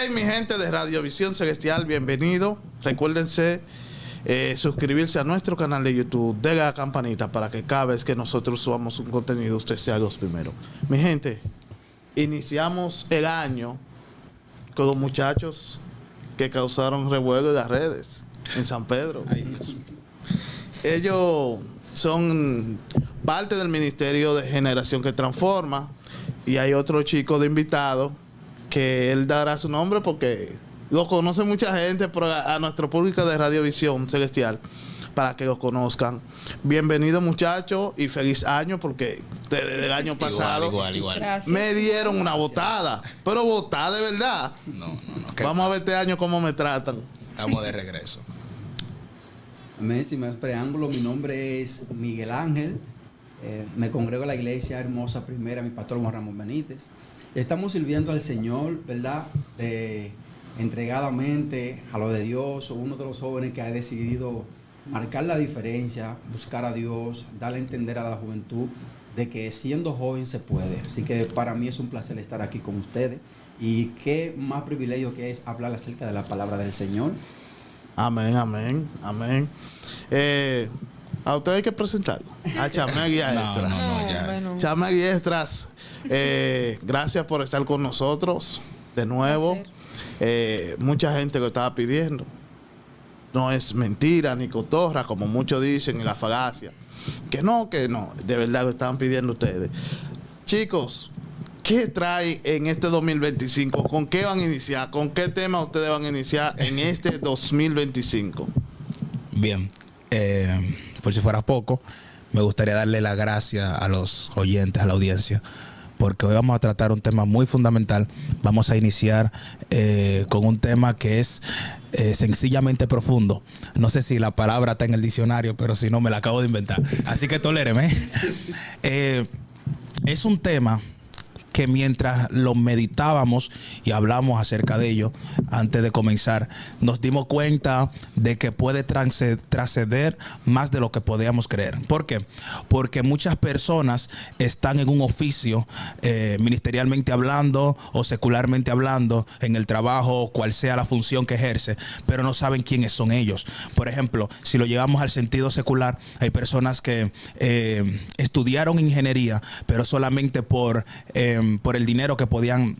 Bien, mi gente de Radiovisión Celestial, bienvenido. Recuérdense suscribirse a nuestro canal de YouTube, de la campanita para que cada vez que nosotros subamos un contenido usted sea los primeros. Mi gente, iniciamos el año con los muchachos que causaron revuelo en las redes en San Pedro. Ellos son parte del Ministerio de Generación que Transforma y hay otro chico de invitado que él dará su nombre porque lo conoce mucha gente, pero a nuestro público de Radiovisión Celestial para que lo conozcan. Bienvenido, muchachos, y feliz año porque desde el año pasado igual. Me dieron una botada, pero botada de verdad. No. Vamos a ver este año cómo me tratan. Estamos de regreso. Sin más preámbulo, mi nombre es Miguel Ángel. Me congrego a la iglesia Hermosa Primera, mi pastor Juan Ramón Benítez. Estamos sirviendo al Señor, ¿verdad? Entregadamente a lo de Dios. Soy uno de los jóvenes que ha decidido marcar la diferencia, buscar a Dios, darle a entender a la juventud de que siendo joven se puede. Así que para mí es un placer estar aquí con ustedes. Y qué más privilegio que es hablar acerca de la palabra del Señor. Amén. A ustedes hay que presentarlo. A Chameg y a Estras. Chameg y Estras, gracias por estar con nosotros de nuevo. Mucha gente lo estaba pidiendo. No es mentira ni cotorra, como muchos dicen en la falacia. Que no. De verdad lo estaban pidiendo ustedes. Chicos, ¿qué trae en este 2025? ¿Con qué van a iniciar? ¿Con qué tema ustedes van a iniciar en este 2025? Bien. Por si fuera poco, me gustaría darle las gracias a los oyentes, a la audiencia, porque hoy vamos a tratar un tema muy fundamental. Vamos a iniciar con un tema que es sencillamente profundo. No sé si la palabra está en el diccionario, pero si no, me la acabo de inventar. Así que toléreme. Es un tema que mientras lo meditábamos y hablamos acerca de ello antes de comenzar, nos dimos cuenta de que puede trascender más de lo que podíamos creer. ¿Por qué? Porque muchas personas están en un oficio, ministerialmente hablando o secularmente hablando, en el trabajo, cual sea la función que ejerce, pero no saben quiénes son ellos. Por ejemplo, si lo llevamos al sentido secular, hay personas que estudiaron ingeniería, pero solamente por el dinero que podían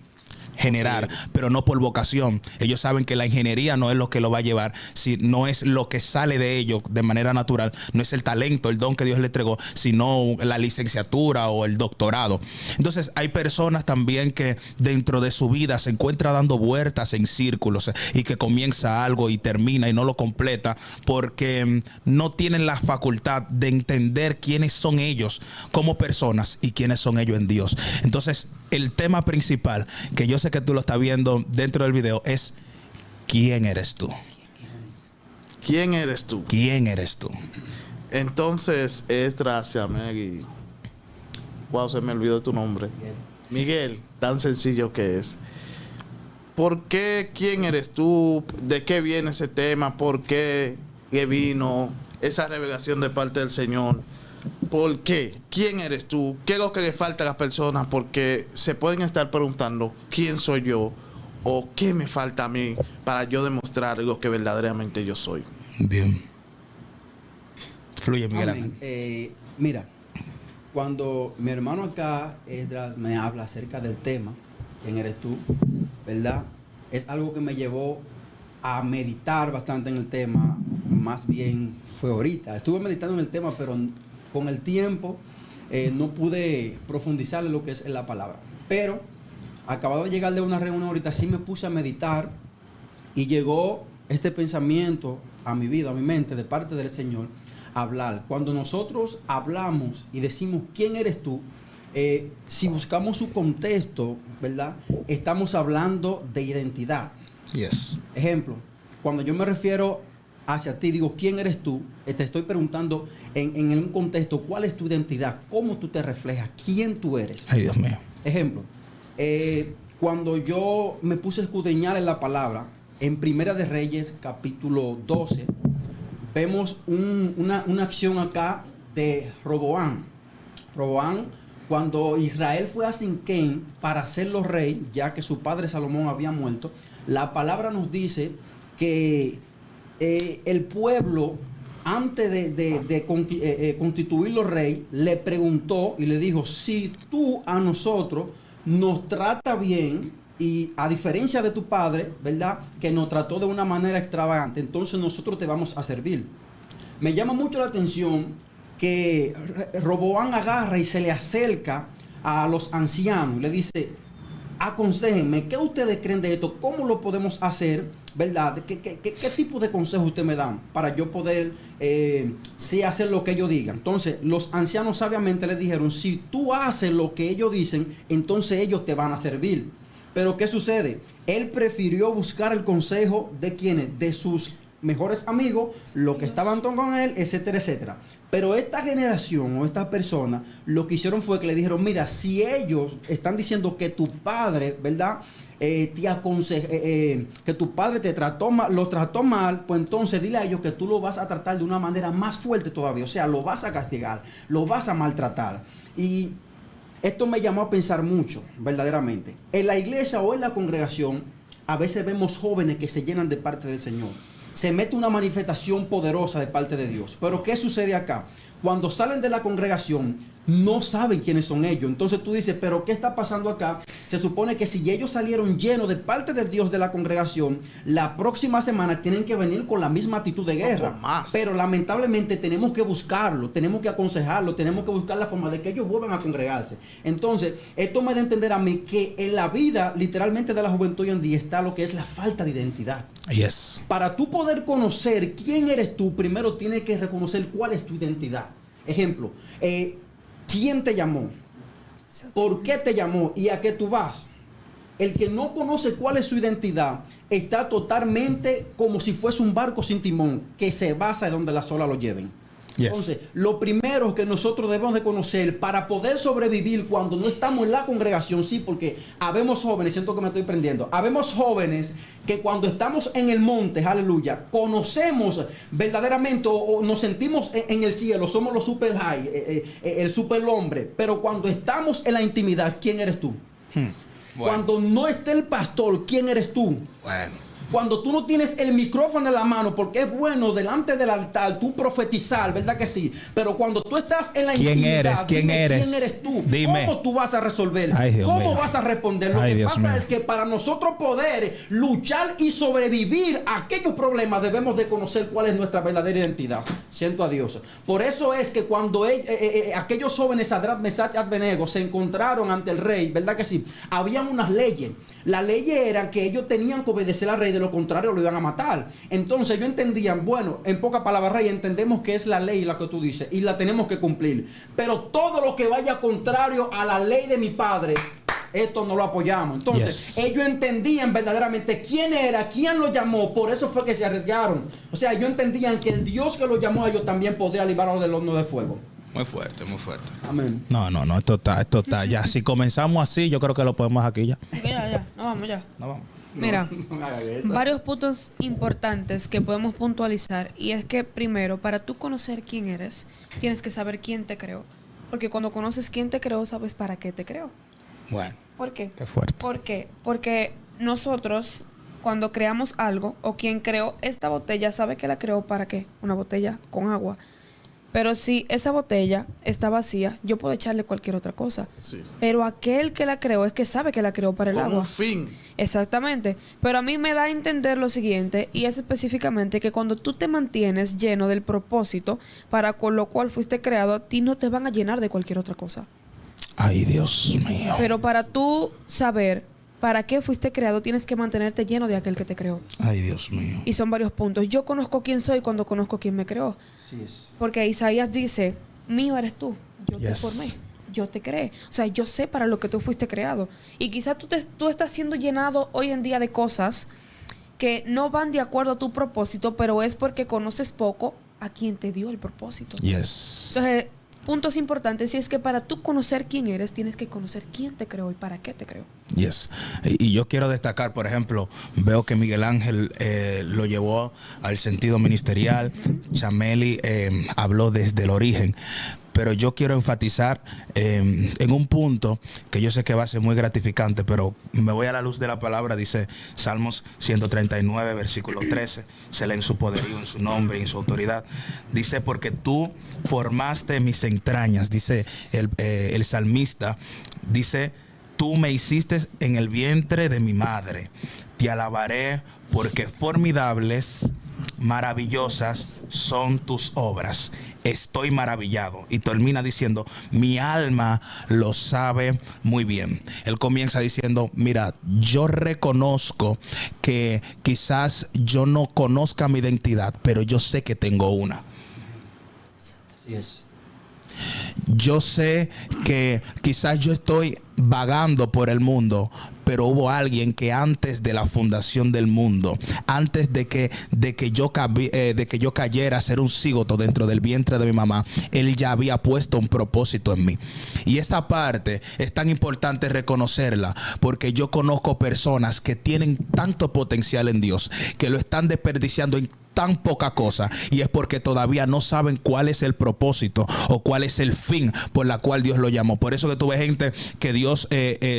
generar, pero no por vocación. Ellos saben que la ingeniería no es lo que lo va a llevar, no es lo que sale de ellos de manera natural, no es el talento, el don que Dios le entregó, sino la licenciatura o el doctorado. Entonces hay personas también que dentro de su vida se encuentra dando vueltas en círculos y que comienza algo y termina y no lo completa porque no tienen la facultad de entender quiénes son ellos como personas y quiénes son ellos en Dios. Entonces el tema principal, que yo sé que tú lo estás viendo dentro del video, es ¿quién eres tú? ¿Quién eres tú? ¿Quién eres tú? Entonces, Estras, Chameg y... Wow, se me olvidó tu nombre. Miguel, tan sencillo que es. ¿Por qué quién eres tú? ¿De qué viene ese tema? ¿Por qué le vino esa revelación de parte del Señor? ¿Por qué? ¿Quién eres tú? ¿Qué es lo que le falta a las personas? Porque se pueden estar preguntando ¿quién soy yo? ¿O qué me falta a mí para yo demostrar lo que verdaderamente yo soy? Bien. Fluye, Miguel Ángel. Mira, cuando mi hermano acá, Esdras, me habla acerca del tema, ¿quién eres tú? ¿Verdad? Es algo que me llevó a meditar bastante en el tema. Más bien fue ahorita. Estuve meditando en el tema, pero con el tiempo no pude profundizar en lo que es la palabra. Pero acabado de llegar de una reunión ahorita, sí me puse a meditar y llegó este pensamiento a mi vida, a mi mente, de parte del Señor, a hablar. Cuando nosotros hablamos y decimos ¿quién eres tú? Si buscamos su contexto, ¿verdad? Estamos hablando de identidad. Yes. Ejemplo, cuando yo me refiero hacia ti, digo, ¿quién eres tú? Te estoy preguntando en un contexto, ¿cuál es tu identidad? ¿Cómo tú te reflejas? ¿Quién tú eres? Ay, Dios mío. Ejemplo, cuando yo me puse a escudriñar en la palabra, en Primera de Reyes, capítulo 12, vemos una acción acá de Roboam. Roboam Cuando Israel fue a Siquem para hacerlo rey, ya que su padre Salomón había muerto, la palabra nos dice que el pueblo, antes de constituirlo rey, le preguntó y le dijo: si tú a nosotros nos trata bien, y a diferencia de tu padre, ¿verdad?, que nos trató de una manera extravagante, entonces nosotros te vamos a servir. Me llama mucho la atención que Roboam agarra y se le acerca a los ancianos, le dice: aconséjenme, ¿qué ustedes creen de esto? ¿Cómo lo podemos hacer? ¿Verdad? ¿Qué tipo de consejo ustedes me dan para yo poder sí hacer lo que ellos digan? Entonces, los ancianos sabiamente le dijeron: si tú haces lo que ellos dicen, entonces ellos te van a servir. Pero ¿qué sucede? Él prefirió buscar el consejo de quienes, de sus mejores amigos, los que estaban con él, etcétera, etcétera. Pero esta generación o estas personas lo que hicieron fue que le dijeron: mira, si ellos están diciendo que tu padre, ¿verdad?, que tu padre te trató mal, lo trató mal, pues entonces dile a ellos que tú lo vas a tratar de una manera más fuerte todavía. O sea, lo vas a castigar, lo vas a maltratar. Y esto me llamó a pensar mucho, verdaderamente. En la iglesia o en la congregación, a veces vemos jóvenes que se llenan de parte del Señor. Se mete una manifestación poderosa de parte de Dios. Pero ¿qué sucede acá? Cuando salen de la congregación, no saben quiénes son ellos. Entonces tú dices: ¿pero qué está pasando acá? Se supone que si ellos salieron llenos de parte del Dios de la congregación, la próxima semana tienen que venir con la misma actitud de guerra. Pero lamentablemente tenemos que buscarlo, tenemos que aconsejarlo, tenemos que buscar la forma de que ellos vuelvan a congregarse. Entonces, esto me da a entender a mí que en la vida, literalmente, de la juventud hoy en día está lo que es la falta de identidad. Yes. Para tú poder conocer quién eres tú, primero tienes que reconocer cuál es tu identidad. Ejemplo, ¿quién te llamó? ¿Por qué te llamó? ¿Y a qué tú vas? El que no conoce cuál es su identidad está totalmente como si fuese un barco sin timón que se basa en donde las olas lo lleven. Yes. Entonces, lo primero que nosotros debemos de conocer para poder sobrevivir cuando no estamos en la congregación, sí, porque habemos jóvenes, siento que me estoy prendiendo, habemos jóvenes que cuando estamos en el monte, aleluya, conocemos verdaderamente o nos sentimos en el cielo, somos los super high, el super hombre, pero cuando estamos en la intimidad, ¿quién eres tú? Bueno. Cuando no esté el pastor, ¿quién eres tú? Bueno. Cuando tú no tienes el micrófono en la mano, porque es bueno delante del altar tú profetizar, ¿verdad que sí? Pero cuando tú estás en la intimidad, ¿quién eres tú? Dime. ¿Cómo tú vas a resolver? ¿Cómo vas a responder? Lo que pasa es que para nosotros poder luchar y sobrevivir a aquellos problemas, debemos de conocer cuál es nuestra verdadera identidad. Siento a Dios. Por eso es que cuando aquellos jóvenes, Sadrach, Mesach y Abednego, se encontraron ante el rey, ¿verdad que sí? Habían unas leyes. Las leyes eran que ellos tenían que obedecer al rey, de lo contrario lo iban a matar. Entonces ellos entendían, bueno, en pocas palabras, rey, entendemos que es la ley la que tú dices y la tenemos que cumplir. Pero todo lo que vaya contrario a la ley de mi padre, esto no lo apoyamos. Entonces, ellos entendían verdaderamente quién era, quién lo llamó, por eso fue que se arriesgaron. O sea, ellos entendían que el Dios que los llamó a ellos también podría librarlos del horno de fuego. Muy fuerte, muy fuerte. Amén. No, esto está. Ya, si comenzamos así, yo creo que lo podemos aquí ya. Ya. No vamos. No vamos. Mira, varios puntos importantes que podemos puntualizar. Y es que primero, para tú conocer quién eres, tienes que saber quién te creó. Porque cuando conoces quién te creó, sabes para qué te creó. Bueno. ¿Por qué? Qué fuerte. ¿Por qué? Porque nosotros, cuando creamos algo, o quien creó esta botella, sabe que la creó para qué. Una botella con agua. Pero si esa botella está vacía, yo puedo echarle cualquier otra cosa. Sí. Pero aquel que la creó es que sabe que la creó para el agua. Con un fin. Exactamente. Pero a mí me da a entender lo siguiente, y es específicamente que cuando tú te mantienes lleno del propósito para con lo cual fuiste creado, a ti no te van a llenar de cualquier otra cosa. Ay, Dios mío. Pero para tú saber para qué fuiste creado, tienes que mantenerte lleno de aquel que te creó. Ay, Dios mío. Y son varios puntos. Yo conozco quién soy cuando conozco quién me creó. Sí es. Porque Isaías dice, mío eres tú, yo te formé, yo te creé. O sea, yo sé para lo que tú fuiste creado. Y quizás tú estás siendo llenado hoy en día de cosas que no van de acuerdo a tu propósito, pero es porque conoces poco a quien te dio el propósito. Yes. Entonces, puntos importantes, y es que para tú conocer quién eres, tienes que conocer quién te creó y para qué te creó. Yes. Y yo quiero destacar, por ejemplo, veo que Miguel Ángel lo llevó al sentido ministerial. Chameli habló desde el origen. pero yo quiero enfatizar en un punto que yo sé que va a ser muy gratificante, pero me voy a la luz de la palabra. Dice Salmos 139, versículo 13, se lee en su poderío, en su nombre y en su autoridad. Dice, porque tú formaste mis entrañas, dice el salmista, dice, tú me hiciste en el vientre de mi madre. Te alabaré porque formidables, maravillosas son tus obras. Estoy maravillado. Y termina diciendo, mi alma lo sabe muy bien. Él comienza diciendo, mira, yo reconozco que quizás yo no conozca mi identidad, pero yo sé que tengo una. Así es. Yo sé que quizás yo estoy vagando por el mundo, pero hubo alguien que antes de la fundación del mundo, antes de que yo cayera a ser un cigoto dentro del vientre de mi mamá, él ya había puesto un propósito en mí. Y esta parte es tan importante reconocerla, porque yo conozco personas que tienen tanto potencial en Dios, que lo están desperdiciando en tan poca cosa, y es porque todavía no saben cuál es el propósito o cuál es el fin por la cual Dios lo llamó. Por eso que tú ves gente que Dios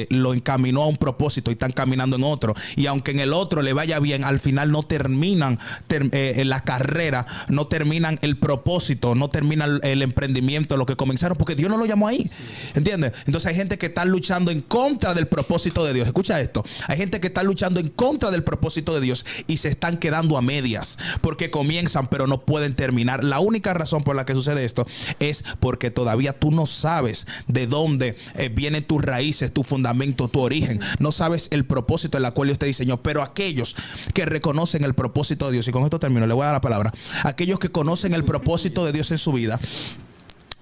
lo encaminó a un propósito y están caminando en otro, y aunque en el otro le vaya bien, al final no terminan en la carrera, no terminan el propósito, no terminan el emprendimiento, lo que comenzaron, porque Dios no lo llamó ahí. ¿Entiendes? Entonces hay gente que está luchando en contra del propósito de Dios. Escucha esto, hay gente que está luchando en contra del propósito de Dios y se están quedando a medias, porque comienzan pero no pueden terminar. La única razón por la que sucede esto es porque todavía tú no sabes de dónde vienen tus raíces, tu fundamento, tu origen. No sabes el propósito en el cual Dios te diseñó. Pero aquellos que reconocen el propósito de Dios, y con esto termino, le voy a dar la palabra, aquellos que conocen el propósito de Dios en su vida,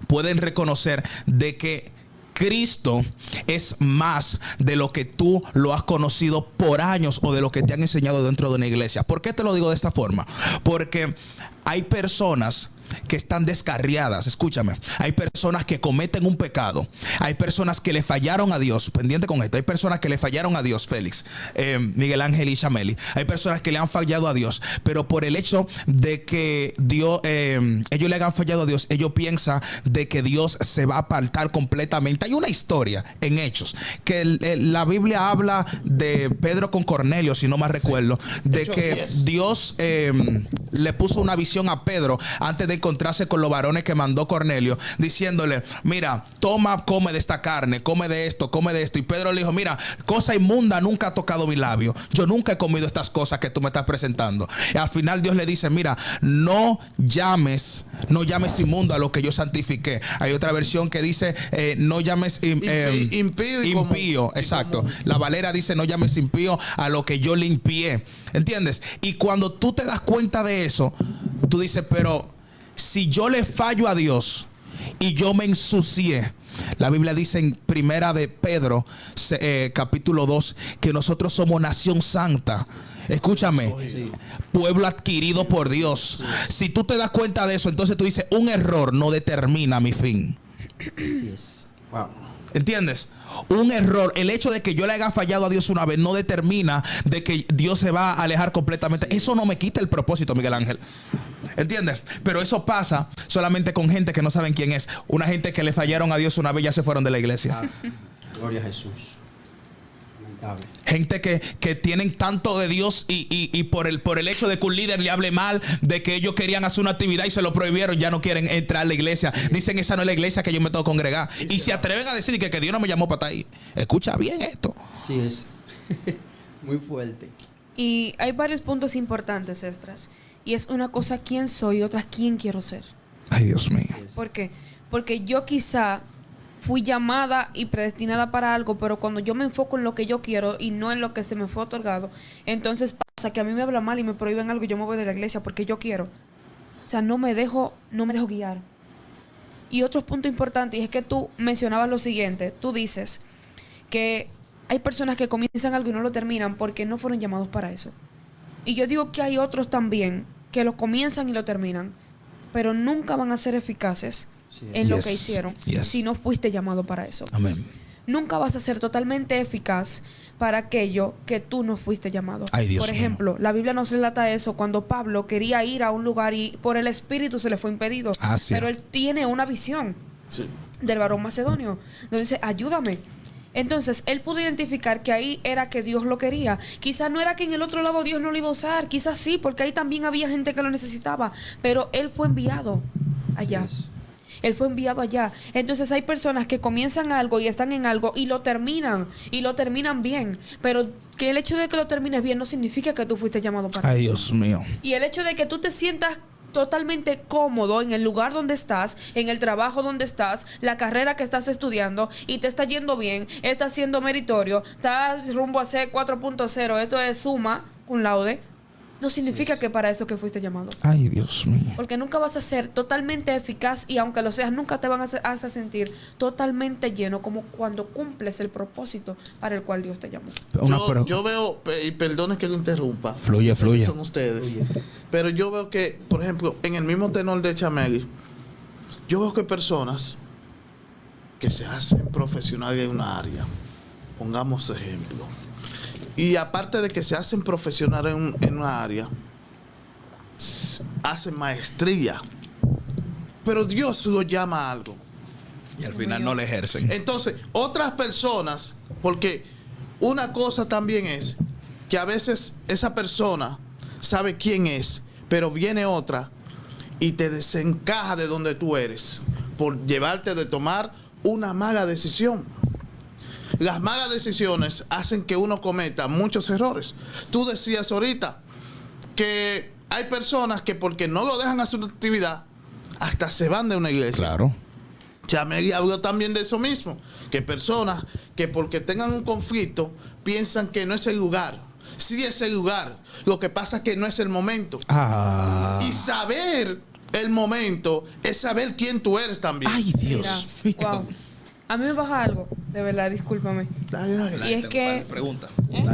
pueden reconocer de que Cristo es más de lo que tú lo has conocido por años o de lo que te han enseñado dentro de una iglesia. ¿Por qué te lo digo de esta forma? Porque hay personas que están descarriadas. Escúchame, hay personas que cometen un pecado, hay personas que le fallaron a Dios. Pendiente con esto, hay personas que le fallaron a Dios, Félix, Miguel Ángel y Chameli. Hay personas que le han fallado a Dios, pero por el hecho de que Dios, ellos le hayan fallado a Dios, ellos piensan de que Dios se va a apartar completamente. Hay una historia en Hechos que la Biblia habla de Pedro con Cornelio, si no mal recuerdo, de que Dios le puso una visión a Pedro antes de encontrarse con los varones que mandó Cornelio, diciéndole, mira, toma, come de esta carne, come de esto, come de esto. Y Pedro le dijo, mira, cosa inmunda nunca ha tocado mi labio, yo nunca he comido estas cosas que tú me estás presentando. Y al final Dios le dice, mira, no llames inmundo a lo que yo santifiqué. Hay otra versión que dice, no llames impío, exacto. La Valera dice, no llames impío a lo que yo limpié. ¿Entiendes? Y cuando tú te das cuenta de eso, tú dices, pero si yo le fallo a Dios y yo me ensucié, la Biblia dice en primera de Pedro capítulo 2 que nosotros somos nación santa. Escúchame, pueblo adquirido por Dios. Si tú te das cuenta de eso, entonces tú dices, un error no determina mi fin. Así es. Wow. ¿Entiendes? Un error, el hecho de que yo le haya fallado a Dios una vez no determina de que Dios se va a alejar completamente. Eso no me quita el propósito, Miguel Ángel. ¿Entiendes? Pero eso pasa solamente con gente que no saben quién es. Una gente que le fallaron a Dios una vez ya se fueron de la iglesia. Gloria a Jesús. Lamentable. Gente que tienen tanto de Dios y por el hecho de que un líder le hable mal, de que ellos querían hacer una actividad y se lo prohibieron, ya no quieren entrar a la iglesia. Dicen, esa no es la iglesia que yo me tengo que congregar. Y se atreven a decir que Dios no me llamó para estar ahí. Escucha bien esto. Sí, es muy fuerte. Y hay varios puntos importantes extras. Y es una cosa quién soy y otra quién quiero ser. Ay, Dios mío. ¿Por qué? Porque yo quizá fui llamada y predestinada para algo, pero cuando yo me enfoco en lo que yo quiero y no en lo que se me fue otorgado, entonces pasa que a mí me hablan mal y me prohíben algo y yo me voy de la iglesia porque yo quiero. O sea, no me dejo guiar. Y otro punto importante, y es que tú mencionabas lo siguiente. Tú dices que hay personas que comienzan algo y no lo terminan porque no fueron llamados para eso. Y yo digo que hay otros también que lo comienzan y lo terminan, pero nunca van a ser eficaces en lo que hicieron si no fuiste llamado para eso. Amén. Nunca vas a ser totalmente eficaz para aquello que tú no fuiste llamado. Ay, Dios por ejemplo, la Biblia nos relata eso cuando Pablo quería ir a un lugar y por el Espíritu se le fue impedido. Pero él tiene una visión. del varón macedonio. Entonces dice, ayúdame. Entonces, él pudo identificar que ahí era que Dios lo quería. Quizás no era que en el otro lado Dios no lo iba a usar. Quizás sí, porque ahí también había gente que lo necesitaba. Pero él fue enviado allá. Él fue enviado allá. Entonces hay personas que comienzan algo y están en algo y lo terminan. Y lo terminan bien. Pero que el hecho de que lo termines bien no significa que tú fuiste llamado para eso. Ay, Dios mío. Y el hecho de que tú te sientas totalmente cómodo en el lugar donde estás, en el trabajo donde estás, la carrera que estás estudiando y te está yendo bien, estás siendo meritorio, estás rumbo a ser 4.0, esto es suma cum laude, no significa que para eso que fuiste llamado. Ay, Dios mío. Porque nunca vas a ser totalmente eficaz y aunque lo seas, nunca te van a sentir totalmente lleno como cuando cumples el propósito para el cual Dios te llamó. Yo veo, y perdone que lo interrumpa. Fluye. Son ustedes. Pero yo veo que, por ejemplo, en el mismo tenor de Chameli, yo veo que personas que se hacen profesionales en una área, pongamos ejemplo, y aparte de que se hacen profesionales en una área, hacen maestría. Pero Dios lo llama a algo. Y al final no le ejercen. Entonces, otras personas, porque una cosa también es que a veces esa persona sabe quién es, pero viene otra y te desencaja de donde tú eres por llevarte de tomar una mala decisión. Las malas decisiones hacen que uno cometa muchos errores. Tú decías ahorita que hay personas que porque no lo dejan hacer una actividad, hasta se van de una iglesia. Claro. Chameli habló también de eso mismo, que personas que porque tengan un conflicto piensan que no es el lugar. Sí es el lugar, lo que pasa es que no es el momento. Y saber el momento es saber quién tú eres también. Ay, Dios. Mira, wow. A mí me baja algo, de verdad, discúlpame. Dale. Y es que... Pregunta.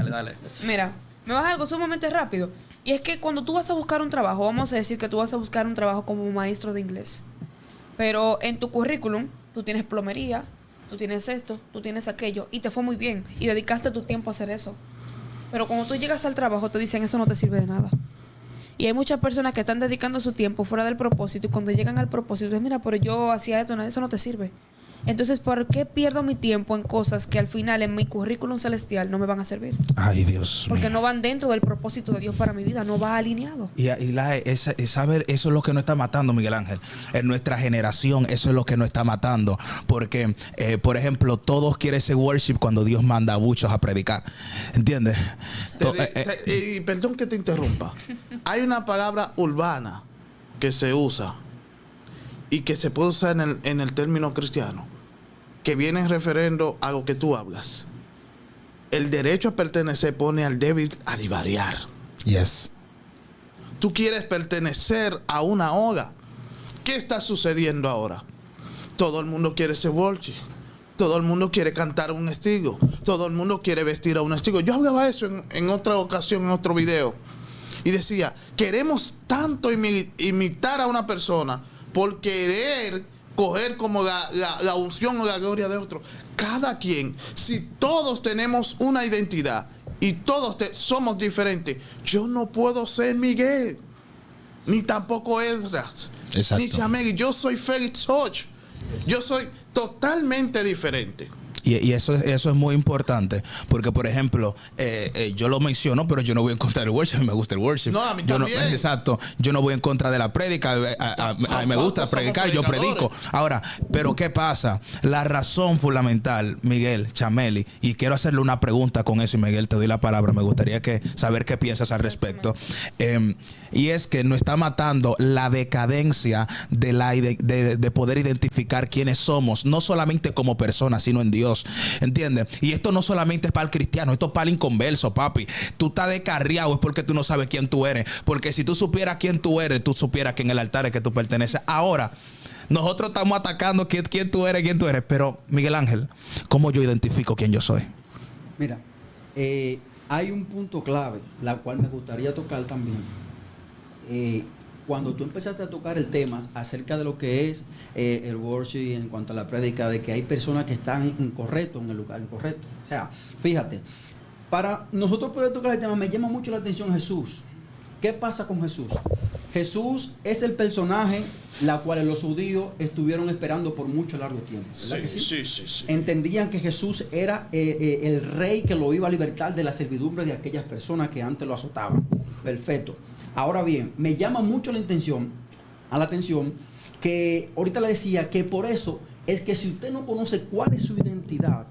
Dale. Mira, me baja algo sumamente rápido. Y es que cuando tú vas a buscar un trabajo, vamos a decir que tú vas a buscar un trabajo como maestro de inglés. Pero en tu currículum, tú tienes plomería, tú tienes esto, tú tienes aquello, y te fue muy bien. Y dedicaste tu tiempo a hacer eso. Pero cuando tú llegas al trabajo, te dicen, eso no te sirve de nada. Y hay muchas personas que están dedicando su tiempo fuera del propósito. Y cuando llegan al propósito, dicen, mira, pero yo hacía esto, eso no te sirve. Entonces, ¿por qué pierdo mi tiempo en cosas que al final en mi currículum celestial no me van a servir? Ay, Dios mío. Porque no van dentro del propósito de Dios para mi vida, no va alineado. Y saber, eso es lo que nos está matando, Miguel Ángel. En nuestra generación, eso es lo que nos está matando. Porque, por ejemplo, todos quieren ser worship cuando Dios manda a muchos a predicar. ¿Entiendes? Y perdón que te interrumpa. Hay una palabra urbana que se usa y que se puede usar en el término cristiano, que viene referendo a lo que tú hablas. El derecho a pertenecer pone al débil a divariar. Yes. Tú quieres pertenecer a una ola. ¿Qué está sucediendo ahora? Todo el mundo quiere ser worship. Todo el mundo quiere cantar un estilo. Todo el mundo quiere vestir a un estilo. Yo hablaba eso en otra ocasión, en otro video. Y decía, queremos tanto imitar a una persona por querer coger como la unción o la gloria de otro. Cada quien, si todos tenemos una identidad y todos somos diferentes, yo no puedo ser Miguel, ni tampoco Esdras, ni Chameli. Yo soy Félix Hodge. Yo soy totalmente diferente. Y eso es muy importante, porque por ejemplo, yo lo menciono, pero yo no voy en contra del worship, me gusta el worship. No, a mí también. Exacto, yo no voy en contra de la prédica, a mí me gusta predicar, yo predico. Ahora, pero ¿qué pasa? La razón fundamental, Miguel, Chameli, y quiero hacerle una pregunta con eso, y Miguel, te doy la palabra, me gustaría saber qué piensas al respecto. Y es que nos está matando la decadencia de poder identificar quiénes somos, no solamente como personas, sino en Dios. ¿Entiendes? Y esto no solamente es para el cristiano, esto es para el inconverso, papi. Tú estás descarriado es porque tú no sabes quién tú eres. Porque si tú supieras quién tú eres, tú supieras que en el altar es que tú perteneces. Ahora, nosotros estamos atacando quién tú eres. Pero, Miguel Ángel, ¿cómo yo identifico quién yo soy? Mira, hay un punto clave, la cual me gustaría tocar también. Cuando tú empezaste a tocar el tema acerca de lo que es el worship en cuanto a la prédica, de que hay personas que están incorrectos en el lugar incorrecto. O sea, fíjate, para nosotros poder tocar el tema me llama mucho la atención Jesús. ¿Qué pasa con Jesús? Jesús es el personaje la cual los judíos estuvieron esperando por mucho largo tiempo. Sí. Entendían que Jesús era el rey que lo iba a libertar de la servidumbre de aquellas personas que antes lo azotaban. Perfecto. Ahora bien, me llama mucho la atención que ahorita le decía que por eso es que si usted no conoce cuál es su identidad,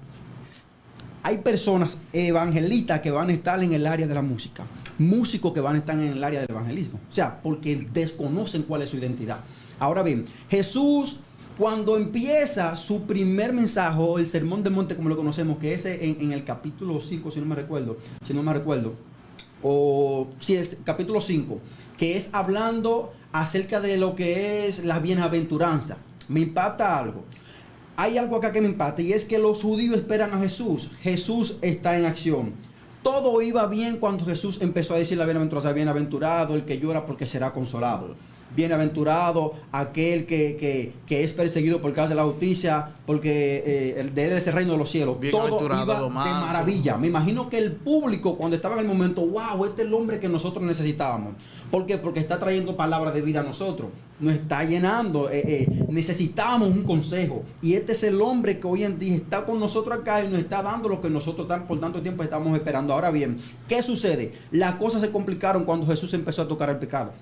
hay personas evangelistas que van a estar en el área de la música, músicos que van a estar en el área del evangelismo, o sea, porque desconocen cuál es su identidad. Ahora bien, Jesús, cuando empieza su primer mensaje, o el sermón del monte como lo conocemos, que es en el capítulo 5, si no me recuerdo, o si es capítulo 5, que es hablando acerca de lo que es la bienaventuranza, me impacta algo. Hay algo acá que me impacta, y es que los judíos esperan a Jesús. Jesús está en acción. Todo iba bien cuando Jesús empezó a decir la bienaventuranza. Bienaventurado el que llora porque será consolado. Bienaventurado aquel que es perseguido por causa de la justicia, porque de él es el reino de los cielos. Todo iba de maravilla. Me imagino que el público, cuando estaba en el momento, wow, este es el hombre que nosotros necesitábamos. ¿Por qué? Porque está trayendo palabras de vida a nosotros. Nos está llenando. Necesitábamos un consejo. Y este es el hombre que hoy en día está con nosotros acá y nos está dando lo que nosotros por tanto tiempo estamos esperando. Ahora bien, ¿qué sucede? Las cosas se complicaron cuando Jesús empezó a tocar el pecado.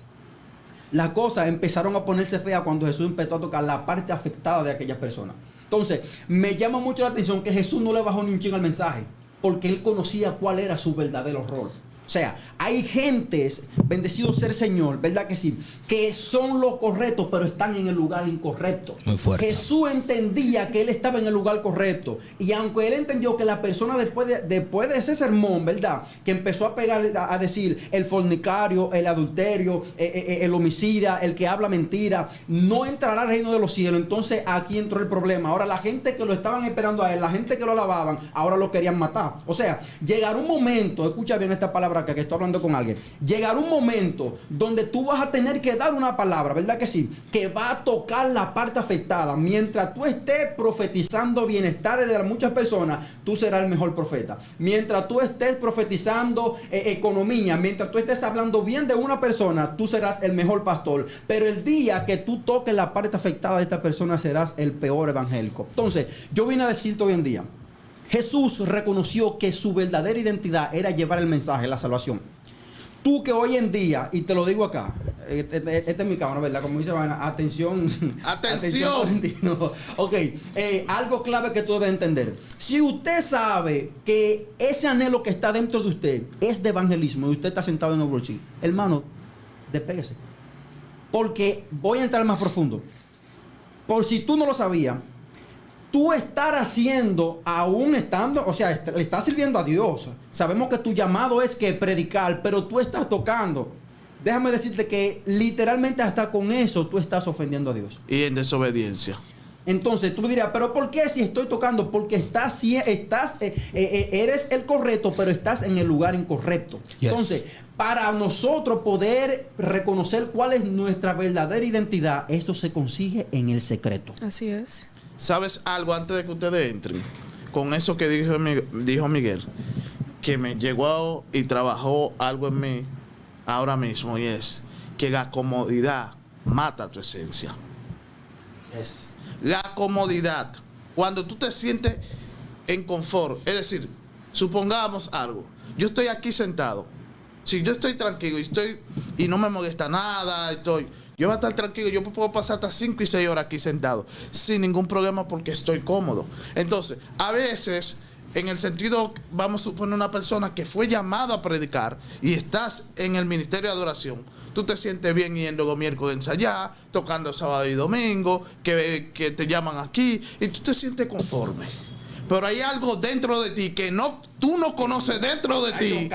Las cosas empezaron a ponerse feas cuando Jesús empezó a tocar la parte afectada de aquellas personas. Entonces, me llama mucho la atención que Jesús no le bajó ni un chin al mensaje, porque él conocía cuál era su verdadero rol. O sea, hay gentes, bendecido sea el Señor, ¿verdad que sí? Que son lo correcto, pero están en el lugar incorrecto. Muy fuerte. Jesús entendía que él estaba en el lugar correcto. Y aunque él entendió que la persona después de ese sermón, ¿verdad? Que empezó a pegar, a decir el fornicario, el adulterio, el homicida, el que habla mentira, no entrará al reino de los cielos. Entonces aquí entró el problema. Ahora la gente que lo estaban esperando a él, la gente que lo alababan, ahora lo querían matar. O sea, llegará un momento, escucha bien esta palabra que estoy hablando con alguien, llegará un momento donde tú vas a tener que dar una palabra, ¿verdad que sí? Que va a tocar la parte afectada. Mientras tú estés profetizando bienestar de muchas personas, tú serás el mejor profeta. Mientras tú estés profetizando economía, mientras tú estés hablando bien de una persona, tú serás el mejor pastor. Pero el día que tú toques la parte afectada de esta persona, serás el peor evangélico. Entonces, yo vine a decirte hoy en día, Jesús reconoció que su verdadera identidad era llevar el mensaje, la salvación. Tú que hoy en día, y te lo digo acá, esta es mi cámara, ¿verdad? Como dice Vanna, atención. Ok, algo clave que tú debes entender. Si usted sabe que ese anhelo que está dentro de usted es de evangelismo y usted está sentado en un brochín, hermano, despéguese. Porque voy a entrar más profundo. Por si tú no lo sabías, tú estar haciendo, aún estando, o sea, le estás sirviendo a Dios. Sabemos que tu llamado es que predicar, pero tú estás tocando. Déjame decirte que literalmente hasta con eso tú estás ofendiendo a Dios. Y en desobediencia. Entonces tú me dirás, ¿pero por qué si estoy tocando? Porque eres el correcto, pero estás en el lugar incorrecto. Yes. Entonces, para nosotros poder reconocer cuál es nuestra verdadera identidad, esto se consigue en el secreto. Así es. ¿Sabes algo antes de que ustedes entren? Con eso que dijo Miguel, que me llegó y trabajó algo en mí ahora mismo, y es que la comodidad mata tu esencia. Yes. La comodidad, cuando tú te sientes en confort, es decir, supongamos algo, yo estoy aquí sentado, si yo estoy tranquilo y no me molesta nada, yo voy a estar tranquilo, yo puedo pasar hasta 5 y 6 horas aquí sentado sin ningún problema porque estoy cómodo. Entonces, a veces, en el sentido, vamos a suponer una persona que fue llamada a predicar y estás en el ministerio de adoración, tú te sientes bien yendo los miércoles a ensayar, tocando sábado y domingo, que te llaman aquí y tú te sientes conforme. Pero hay algo dentro de ti que tú no conoces dentro de ti,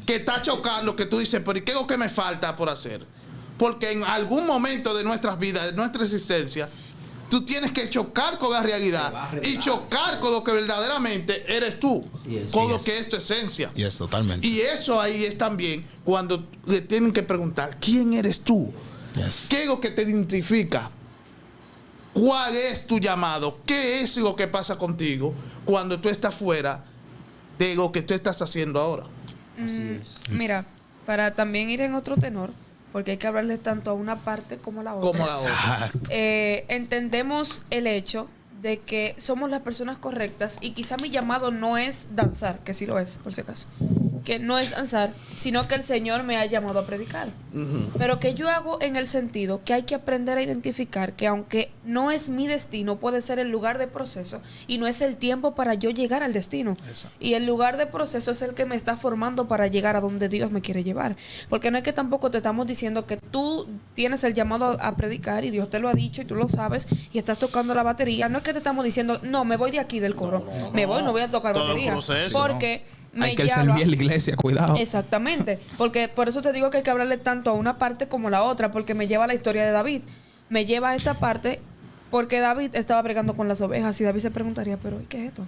que está chocando, que tú dices, pero ¿qué es lo que me falta por hacer? Porque en algún momento de nuestras vidas, de nuestra existencia, tú tienes que chocar con la realidad y chocar con lo que verdaderamente eres tú, con lo que es tu esencia. Y es totalmente. Y eso ahí es también cuando le tienen que preguntar, ¿quién eres tú? Yes. ¿Qué es lo que te identifica? ¿Cuál es tu llamado? ¿Qué es lo que pasa contigo cuando tú estás fuera de lo que tú estás haciendo ahora? Así es. Mira, para también ir en otro tenor, porque hay que hablarle tanto a una parte como a la otra. Como la otra. Entendemos el hecho de que somos las personas correctas y quizá mi llamado no es danzar, que sí lo es, por si acaso. Que no es danzar, sino que el Señor me ha llamado a predicar. Pero que yo hago en el sentido que hay que aprender a identificar que aunque no es mi destino, puede ser el lugar de proceso y no es el tiempo para yo llegar al destino. Exacto. Y el lugar de proceso es el que me está formando para llegar a donde Dios me quiere llevar. Porque no es que tampoco te estamos diciendo que tú tienes el llamado a predicar y Dios te lo ha dicho y tú lo sabes y estás tocando la batería. No es que te estamos diciendo, no, me voy de aquí del coro. No voy a tocar todo batería. Proceso, porque... Hay que servir en la iglesia, cuidado. Exactamente, porque por eso te digo que hay que hablarle tanto a una parte como a la otra, porque me lleva a la historia de David. Me lleva a esta parte porque David estaba bregando con las ovejas y David se preguntaría, pero ¿y qué es esto?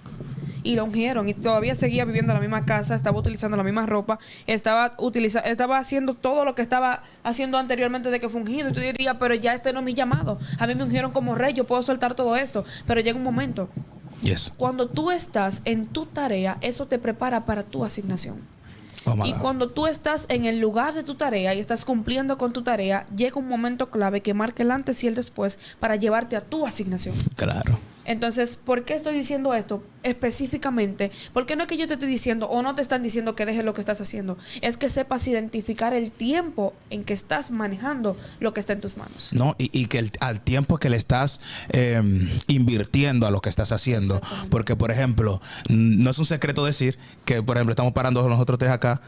Y lo ungieron y todavía seguía viviendo en la misma casa, estaba utilizando la misma ropa, estaba haciendo todo lo que estaba haciendo anteriormente de que fue ungido. Y tú dirías, pero ya este no es mi llamado. A mí me ungieron como rey, yo puedo soltar todo esto. Pero llega un momento. Yes. Cuando tú estás en tu tarea, eso te prepara para tu asignación. Y cuando tú estás en el lugar de tu tarea y estás cumpliendo con tu tarea, llega un momento clave que marca el antes y el después para llevarte a tu asignación. Claro. Entonces, ¿por qué estoy diciendo esto específicamente? Porque no es que yo te estoy diciendo o no te están diciendo que dejes lo que estás haciendo. Es que sepas identificar el tiempo en que estás manejando lo que está en tus manos. No, y que al tiempo que le estás invirtiendo a lo que estás haciendo. Porque, por ejemplo, no es un secreto decir que, por ejemplo, estamos parando nosotros tres acá,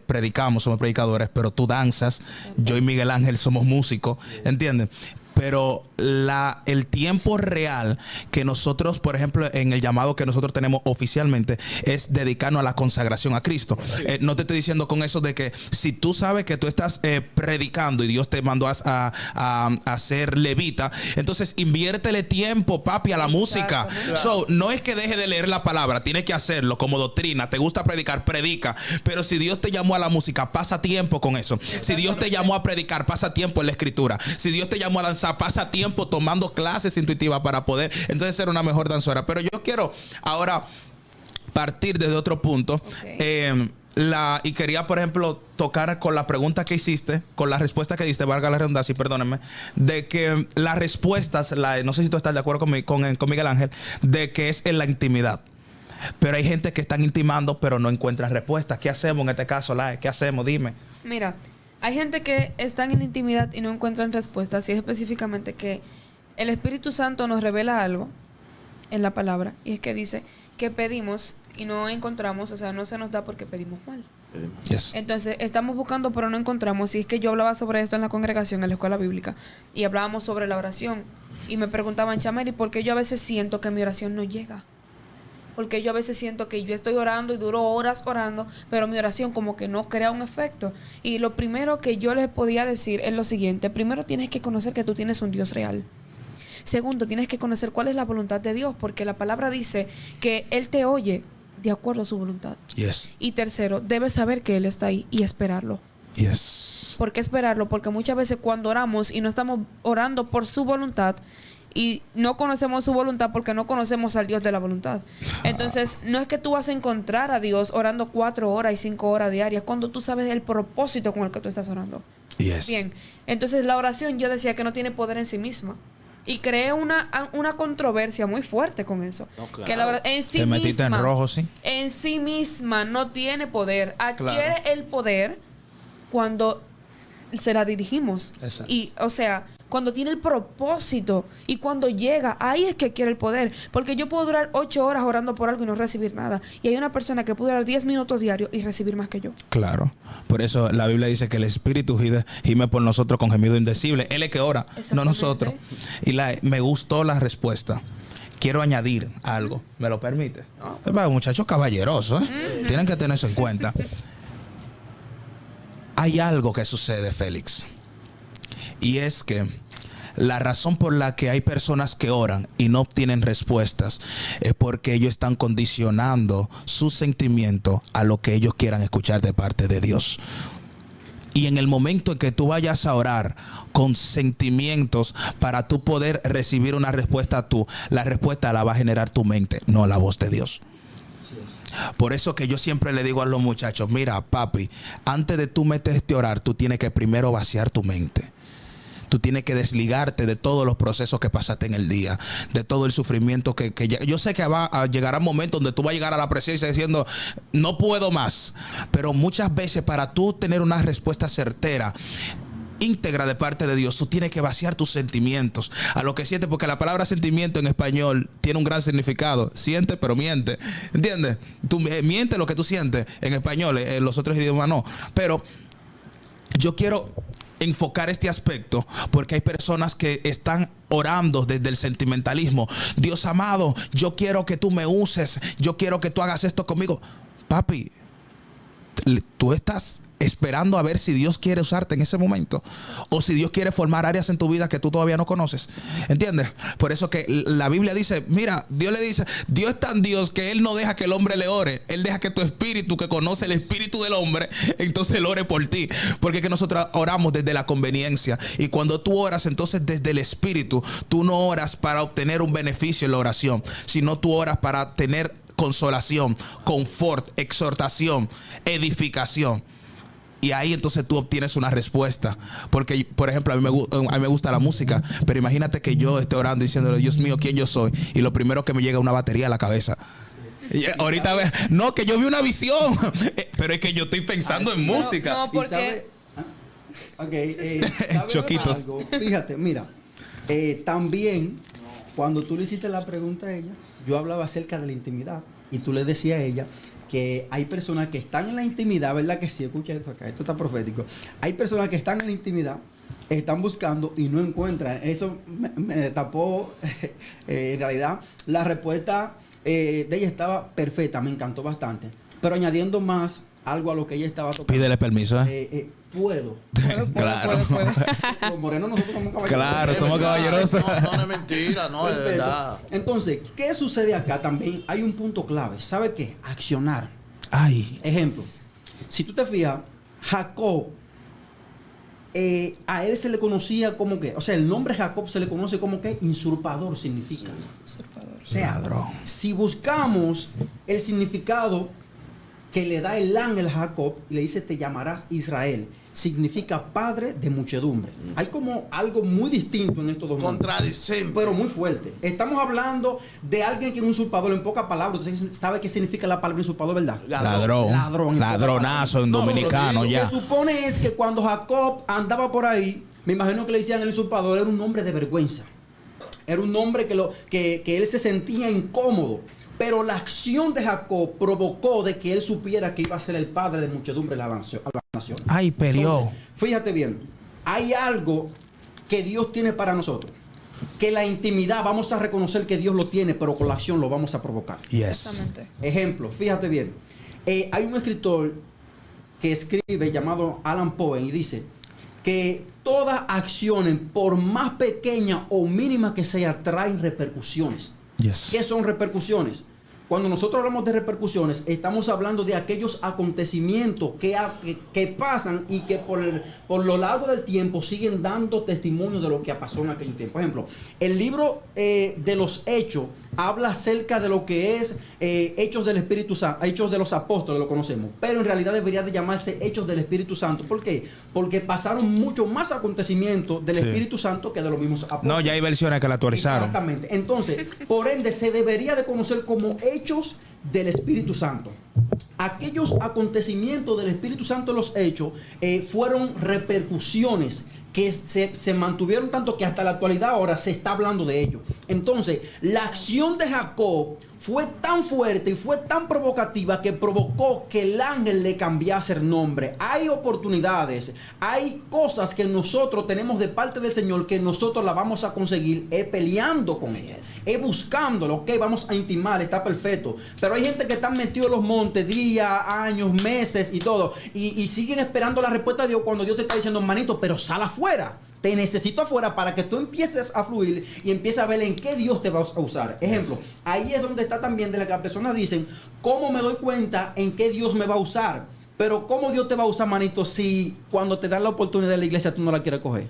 predicamos, somos predicadores, pero tú danzas, yo y Miguel Ángel somos músicos, ¿entiendes? Pero el tiempo real que nosotros, por ejemplo, en el llamado que nosotros tenemos oficialmente, es dedicarnos a la consagración a Cristo. Sí. No te estoy diciendo con eso de que si tú sabes que tú estás predicando y Dios te mandó a ser levita, entonces inviértele tiempo, papi, a la música. Claro. So, no es que deje de leer la palabra, tienes que hacerlo como doctrina. Te gusta predicar, predica. Pero si Dios te llamó a la música, pasa tiempo con eso. Si Dios te llamó a predicar, pasa tiempo en la escritura. Si Dios te llamó a danzar, pasa tiempo tomando clases intuitivas para poder entonces ser una mejor danzora. Pero yo quiero ahora partir desde otro punto. Okay. Y quería, por ejemplo, tocar con la pregunta que hiciste, con la respuesta que diste, valga la redundancia, y perdónenme, de que las respuestas, no sé si tú estás de acuerdo con Miguel Ángel, de que es en la intimidad. Pero hay gente que están intimando, pero no encuentran respuestas. ¿Qué hacemos en este caso, Lae? ¿Qué hacemos? Dime. Mira, hay gente que están en la intimidad y no encuentran respuestas, y es específicamente que el Espíritu Santo nos revela algo en la palabra, y es que dice que pedimos y no encontramos, o sea, no se nos da porque pedimos mal. Yes. Entonces, estamos buscando pero no encontramos, y es que yo hablaba sobre esto en la congregación, en la escuela bíblica, y hablábamos sobre la oración, y me preguntaban, Chameli, ¿por qué yo a veces siento que mi oración no llega? Porque yo a veces siento que yo estoy orando y duro horas orando, pero mi oración como que no crea un efecto. Y lo primero que yo les podía decir es lo siguiente. Primero, tienes que conocer que tú tienes un Dios real. Segundo, tienes que conocer cuál es la voluntad de Dios, porque la palabra dice que Él te oye de acuerdo a su voluntad. Yes. Y tercero, debes saber que Él está ahí y esperarlo. Yes. ¿Por qué esperarlo? Porque muchas veces cuando oramos y no estamos orando por su voluntad, y no conocemos su voluntad porque no conocemos al Dios de la voluntad. Entonces, no es que tú vas a encontrar a Dios orando 4 horas y 5 horas diarias cuando tú sabes el propósito con el que tú estás orando. Yes. Bien, entonces la oración yo decía que no tiene poder en sí misma. Y creé una controversia muy fuerte con eso. No, claro. Que la en sí te metiste misma, en rojo, sí. En sí misma no tiene poder. Adquiere el poder cuando se la dirigimos. Exacto. Y, o sea, cuando tiene el propósito y cuando llega, ahí es que quiere el poder. Porque yo puedo durar 8 horas orando por algo y no recibir nada. Y hay una persona que puede durar 10 minutos diarios y recibir más que yo. Claro. Por eso la Biblia dice que el Espíritu gime por nosotros con gemido indecible. Él es que ora, no nosotros. Y me gustó la respuesta. Quiero añadir algo. ¿Me lo permite? No. Muchachos caballerosos, ¿eh? Tienen que tener eso en cuenta. Hay algo que sucede, Félix. Y es que la razón por la que hay personas que oran y no obtienen respuestas es porque ellos están condicionando su sentimiento a lo que ellos quieran escuchar de parte de Dios. Y en el momento en que tú vayas a orar con sentimientos para tú poder recibir una respuesta, la respuesta la va a generar tu mente, no la voz de Dios. Por eso que yo siempre le digo a los muchachos, mira, papi, antes de tú meterte a orar, tú tienes que primero vaciar tu mente. Tú tienes que desligarte de todos los procesos que pasaste en el día, de todo el sufrimiento que yo sé que va a llegar un momento donde tú vas a llegar a la presencia diciendo, no puedo más. Pero muchas veces para tú tener una respuesta certera, íntegra de parte de Dios, tú tienes que vaciar tus sentimientos a lo que sientes, porque la palabra sentimiento en español tiene un gran significado. Siente pero miente, ¿entiendes? Tú miente lo que tú sientes en español, en los otros idiomas no. Pero yo quiero enfocar este aspecto porque hay personas que están orando desde el sentimentalismo. Dios amado, yo quiero que tú me uses, yo quiero que tú hagas esto conmigo. Papi, tú estás esperando a ver si Dios quiere usarte en ese momento o si Dios quiere formar áreas en tu vida que tú todavía no conoces, ¿entiendes? Por eso que la Biblia dice, mira, Dios le dice, Dios es tan Dios que Él no deja que el hombre le ore, Él deja que tu espíritu, que conoce el espíritu del hombre, entonces Él ore por ti, porque es que nosotros oramos desde la conveniencia, y cuando tú oras entonces desde el espíritu, tú no oras para obtener un beneficio en la oración, sino tú oras para tener consolación, confort, exhortación, edificación. Y ahí entonces tú obtienes una respuesta. Porque, por ejemplo, a mí me gusta la música. Pero imagínate que yo esté orando diciéndole, Dios mío, ¿quién yo soy? Y lo primero que me llega es una batería a la cabeza. Y ahorita ve, no, que yo vi una visión. Pero es que yo estoy pensando en música. No, porque... Choquitos. Algo? Fíjate, mira. También, cuando tú le hiciste la pregunta a ella, yo hablaba acerca de la intimidad. Y tú le decías a ella que hay personas que están en la intimidad, ¿verdad? Que sí, escucha esto acá, esto está profético. Hay personas que están en la intimidad, están buscando y no encuentran. Eso me tapó, en realidad, la respuesta de ella estaba perfecta, me encantó bastante. Pero añadiendo más algo a lo que ella estaba tocando. Pídele permiso, Puedo. Claro. Los morenos nosotros somos caballerosos. Claro, somos caballerosos. No es mentira, no es verdad. Entonces, ¿qué sucede acá? También hay un punto clave. ¿Sabe qué? Accionar. Ay. Ejemplo. Si tú te fijas, Jacob, a él se le conocía como que, o sea, el nombre Jacob se le conoce como que usurpador significa. Usurpador. O sea, ladrón. Si buscamos el significado que le da el ángel a Jacob y le dice, te llamarás Israel, significa padre de muchedumbre. Hay como algo muy distinto en estos dos nombres. Contradicente. Pero muy fuerte. Estamos hablando de alguien que es un usurpador, en pocas palabras. Usted sabe qué significa la palabra usurpador, ¿verdad? Ladrón. Ladrón. Ladronazo en dominicano, ya. Se supone es que cuando Jacob andaba por ahí, me imagino que le decían el usurpador, era un hombre de vergüenza. Era un hombre que él se sentía incómodo. Pero la acción de Jacob provocó de que él supiera que iba a ser el padre de muchedumbre a la nación. Ay, peleó. Entonces, fíjate bien, hay algo que Dios tiene para nosotros. Que la intimidad vamos a reconocer que Dios lo tiene, pero con la acción lo vamos a provocar. Yes. Exactamente. Ejemplo, fíjate bien. Hay un escritor que escribe llamado Alan Poe y dice que toda acción, por más pequeña o mínima que sea, traen repercusiones. Yes. ¿Qué son repercusiones? Cuando nosotros hablamos de repercusiones, estamos hablando de aquellos acontecimientos que pasan y que por lo largo del tiempo siguen dando testimonio de lo que pasó en aquel tiempo. Por ejemplo, el libro de los Hechos habla acerca de lo que es Hechos del Espíritu Santo, Hechos de los Apóstoles, lo conocemos, pero en realidad debería de llamarse Hechos del Espíritu Santo. ¿Por qué? Porque pasaron mucho más acontecimientos del Espíritu Santo que de los mismos apóstoles. No, ya hay versiones que la actualizaron. Exactamente. Entonces, por ende, se debería de conocer como Hechos del Espíritu Santo. Aquellos acontecimientos del Espíritu Santo de los Hechos fueron repercusiones que se mantuvieron tanto que hasta la actualidad ahora se está hablando de ello. Entonces, la acción de Jacob fue tan fuerte y fue tan provocativa que provocó que el ángel le cambiase el nombre. Hay oportunidades, hay cosas que nosotros tenemos de parte del Señor que nosotros la vamos a conseguir peleando con Él, buscándolo. Ok, vamos a intimar, está perfecto. Pero hay gente que está metido en los montes días, años, meses y todo. Y siguen esperando la respuesta de Dios cuando Dios te está diciendo, manito, pero sal afuera. Te necesito afuera para que tú empieces a fluir y empieces a ver en qué Dios te va a usar. Ejemplo, ahí es donde está también de la que las personas dicen, ¿cómo me doy cuenta en qué Dios me va a usar? Pero ¿cómo Dios te va a usar, manito, si cuando te dan la oportunidad de la iglesia tú no la quieres coger?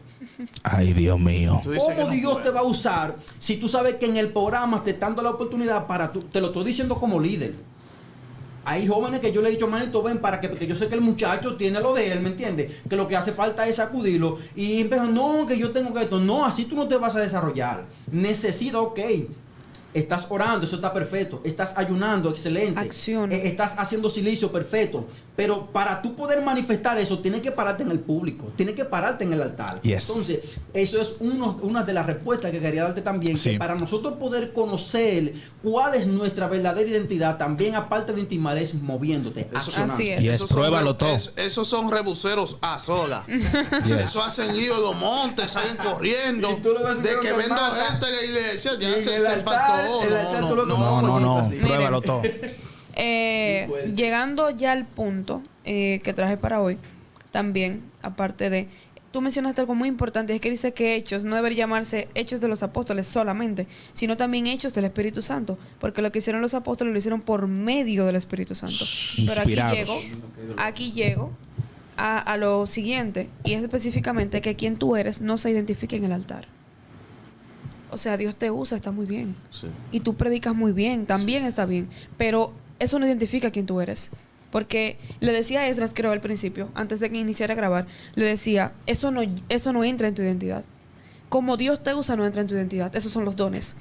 Ay, Dios mío. ¿Cómo Dios te va a usar si tú sabes que en el programa te están dando la oportunidad para tú? Te lo estoy diciendo como líder. Hay jóvenes que yo le he dicho, manito, ven para que, porque yo sé que el muchacho tiene lo de él, ¿me entiendes? Que lo que hace falta es sacudirlo. Y empiezan, no, que yo tengo que esto. No, así tú no te vas a desarrollar. Necesito, ok. Estás orando, eso está perfecto. Estás ayunando, excelente. Acción. Estás haciendo silicio, perfecto. Pero para tú poder manifestar eso, tienes que pararte en el público. Tienes que pararte en el altar. Yes. Entonces, eso es una de las respuestas que quería darte también. Sí. Que para nosotros poder conocer cuál es nuestra verdadera identidad, también aparte de intimar, es moviéndote, accionando. Así es. Y es pruébalo todo. Esos son rebuceros a sola. Yes. Eso hacen lío en los montes, salen corriendo. Y tú lo ves De que que no te vendo mata. gente en la iglesia, Y ya en se el altar, empató. el altar tú lo No, así. pruébalo todo. Llegando ya al punto que traje para hoy, también, aparte de... Tú mencionaste algo muy importante, es que dice que hechos no debería llamarse hechos de los apóstoles solamente, sino también hechos del Espíritu Santo, porque lo que hicieron los apóstoles lo hicieron por medio del Espíritu Santo. Pero aquí llego a lo siguiente, y es específicamente que quien tú eres no se identifique en el altar. O sea, Dios te usa, está muy bien. Sí. Y tú predicas muy bien, también está bien. Pero eso no identifica quién tú eres. Porque le decía a Esdras, creo al principio, antes de que iniciara a grabar, le decía, eso no entra en tu identidad. Como Dios te usa, no entra en tu identidad. Esos son los dones.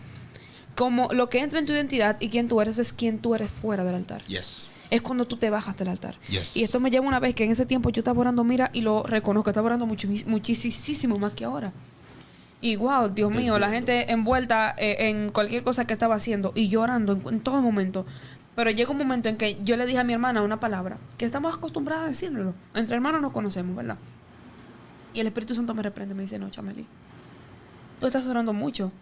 Como lo que entra en tu identidad y quién tú eres es quién tú eres fuera del altar. Yes. Es cuando tú te bajas del altar. Yes. Y esto me lleva una vez que en ese tiempo yo estaba orando, mira, y lo reconozco, estaba orando muchísimo más que ahora. Y wow, Dios mío, la gente envuelta en cualquier cosa que estaba haciendo y llorando en todo momento. Pero llega un momento en que yo le dije a mi hermana una palabra que estamos acostumbradas a decirlo. Entre hermanos nos conocemos, ¿verdad? Y el Espíritu Santo me reprende, me dice, no, Chameli, tú estás orando mucho.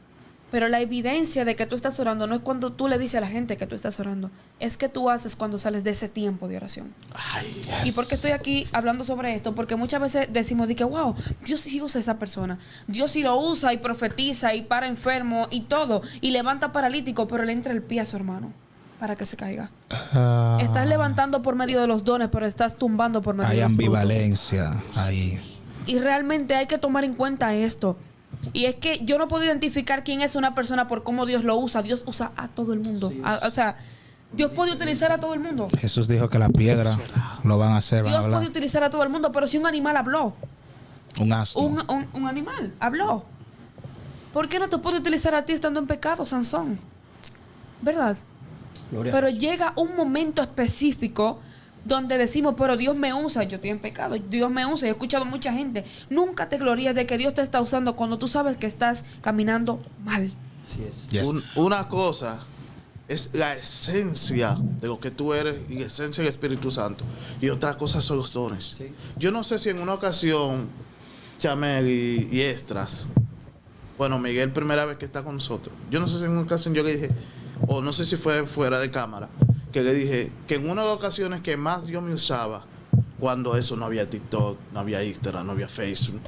Pero la evidencia de que tú estás orando no es cuando tú le dices a la gente que tú estás orando. Es que tú haces cuando sales de ese tiempo de oración. Ay, yes. ¿Y por qué estoy aquí hablando sobre esto? Porque muchas veces decimos de que, wow, Dios sí usa a esa persona. Dios sí lo usa y profetiza y para enfermo y todo. Y levanta paralítico, pero le entra el pie a su hermano para que se caiga. Estás levantando por medio de los dones, pero estás tumbando por medio de Hay los frutos. ambivalencia ahí. Y realmente hay que tomar en cuenta esto. Y es que yo no puedo identificar quién es una persona por cómo Dios lo usa. Dios usa a todo el mundo. Sí, O sea, Dios puede utilizar a todo el mundo. Jesús dijo que la piedra lo van a hacer, van a Dios hablar. puede utilizar a todo el mundo, pero si un animal habló, Un asno. un animal habló, ¿por qué no te puede utilizar a ti estando en pecado, Sansón? ¿Verdad? Gloria a Pero Jesús. llega un momento específico donde decimos, pero Dios me usa, yo estoy en pecado, Dios me usa. Yo he escuchado mucha gente, nunca te glorías de que Dios te está usando cuando tú sabes que estás caminando mal. Así es. Yes. Una cosa es la esencia de lo que tú eres y la esencia del Espíritu Santo. Y otra cosa son los dones. Sí. Yo no sé si en una ocasión, Chamel y Estras, bueno, Miguel, primera vez que está con nosotros, yo no sé si en una ocasión yo le dije, o no sé si fue fuera de cámara, que le dije que en una de las ocasiones que más Dios me usaba, cuando eso no había TikTok, no había Instagram, no había Facebook.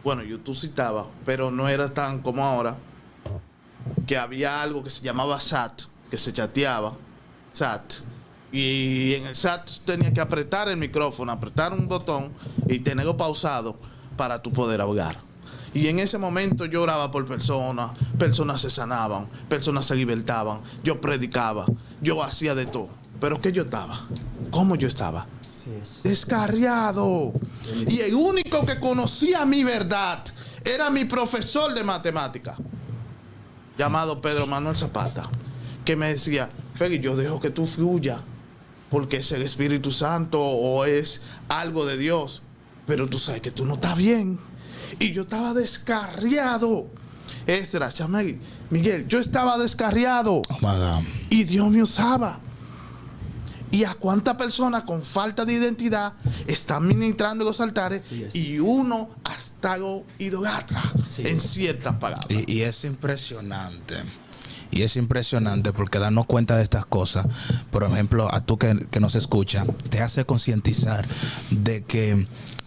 Bueno, YouTube sí estaba, pero no era tan como ahora, que había algo que se llamaba SAT, que se chateaba, SAT. Y en el SAT tenía que apretar el micrófono, apretar un botón y tenerlo pausado para tú poder hablar. Y en ese momento yo oraba por personas, personas se sanaban, personas se libertaban, yo predicaba, yo hacía de todo. Pero ¿qué yo estaba? ¿Cómo yo estaba? Así es. Descarriado. Y el único que conocía mi verdad era mi profesor de matemática, llamado Pedro Manuel Zapata, que me decía, Feli, yo dejo que tú fluyas, porque es el Espíritu Santo o es algo de Dios, pero tú sabes que tú no estás bien. Y yo estaba descarriado. Esdras, Chamel, Miguel, yo estaba descarriado. Oh my God. Y Dios me usaba. ¿Y a cuántas personas con falta de identidad están ministrando en los altares? Sí es. Y uno hasta lo idolatra, Sí. en ciertas palabras. Y es impresionante. Y es impresionante porque darnos cuenta de estas cosas, por ejemplo, a tú que nos escucha, te hace concientizar de que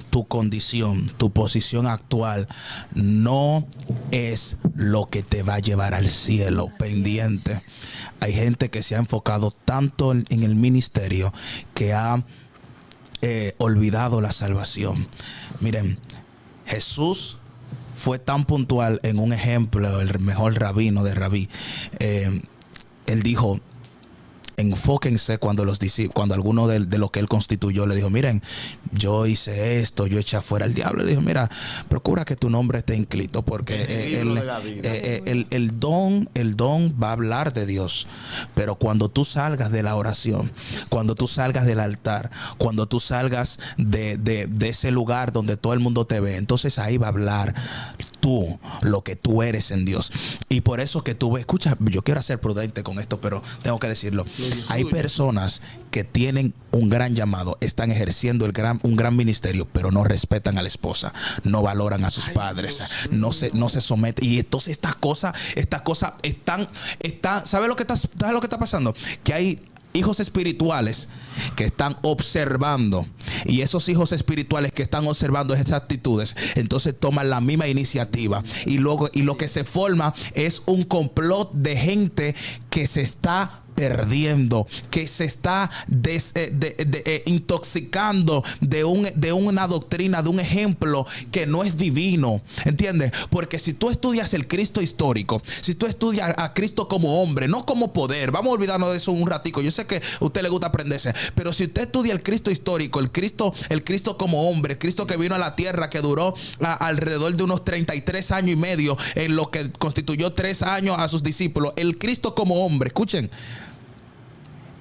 tu condición, tu posición actual no es lo que te va a llevar al cielo. Pendiente. Hay gente que se ha enfocado tanto en el ministerio que ha olvidado la salvación. Miren, Jesús fue tan puntual en un ejemplo, el mejor rabino de Rabí. Él dijo, enfóquense cuando alguno de lo que él constituyó le dijo, miren, yo hice esto, yo eché afuera al diablo. Le dijo, mira, procura que tu nombre esté inscrito, porque el don va a hablar de Dios. Pero cuando tú salgas de la oración, cuando tú salgas del altar, cuando tú salgas de ese lugar donde todo el mundo te ve, entonces ahí va a hablar tú, lo que tú eres en Dios. Y por eso que tú ves, escucha, yo quiero ser prudente con esto, pero tengo que decirlo. Hay personas que tienen un gran llamado, están ejerciendo un gran ministerio, pero no respetan a la esposa, no valoran a sus padres, no se someten. Y entonces estas cosas están, ¿sabes lo que está pasando? Que hay hijos espirituales que están observando, y esos hijos espirituales que están observando esas actitudes, entonces toman la misma iniciativa, y lo que se forma es un complot de gente que se está perdiendo, que se está intoxicando de una doctrina, de un ejemplo que no es divino, ¿entiendes? Porque si tú estudias el Cristo histórico, si tú estudias a Cristo como hombre, no como poder, vamos a olvidarnos de eso un ratico, yo sé que a usted le gusta aprenderse, pero si usted estudia el Cristo histórico, el Cristo como hombre, el Cristo que vino a la tierra, que duró alrededor de unos 33 años y medio, en lo que constituyó 3 años a sus discípulos, el Cristo como hombre, escuchen,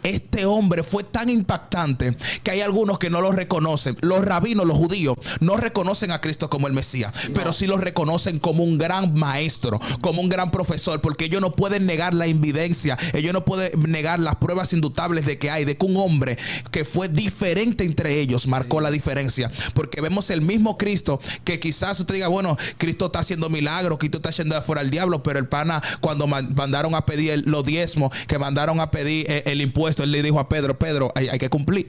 este hombre fue tan impactante que hay algunos que no lo reconocen. Los rabinos, los judíos, no reconocen a Cristo como el Mesías, pero sí lo reconocen como un gran maestro, como un gran profesor, porque ellos no pueden negar la evidencia, ellos no pueden negar las pruebas indubitables de que un hombre que fue diferente entre ellos marcó la diferencia. Porque vemos el mismo Cristo, que quizás usted diga, bueno, Cristo está haciendo milagros, Cristo está yendo afuera al diablo, pero el pana, cuando mandaron a pedir los diezmos, que mandaron a pedir el impuesto, él le dijo a Pedro, hay que cumplir,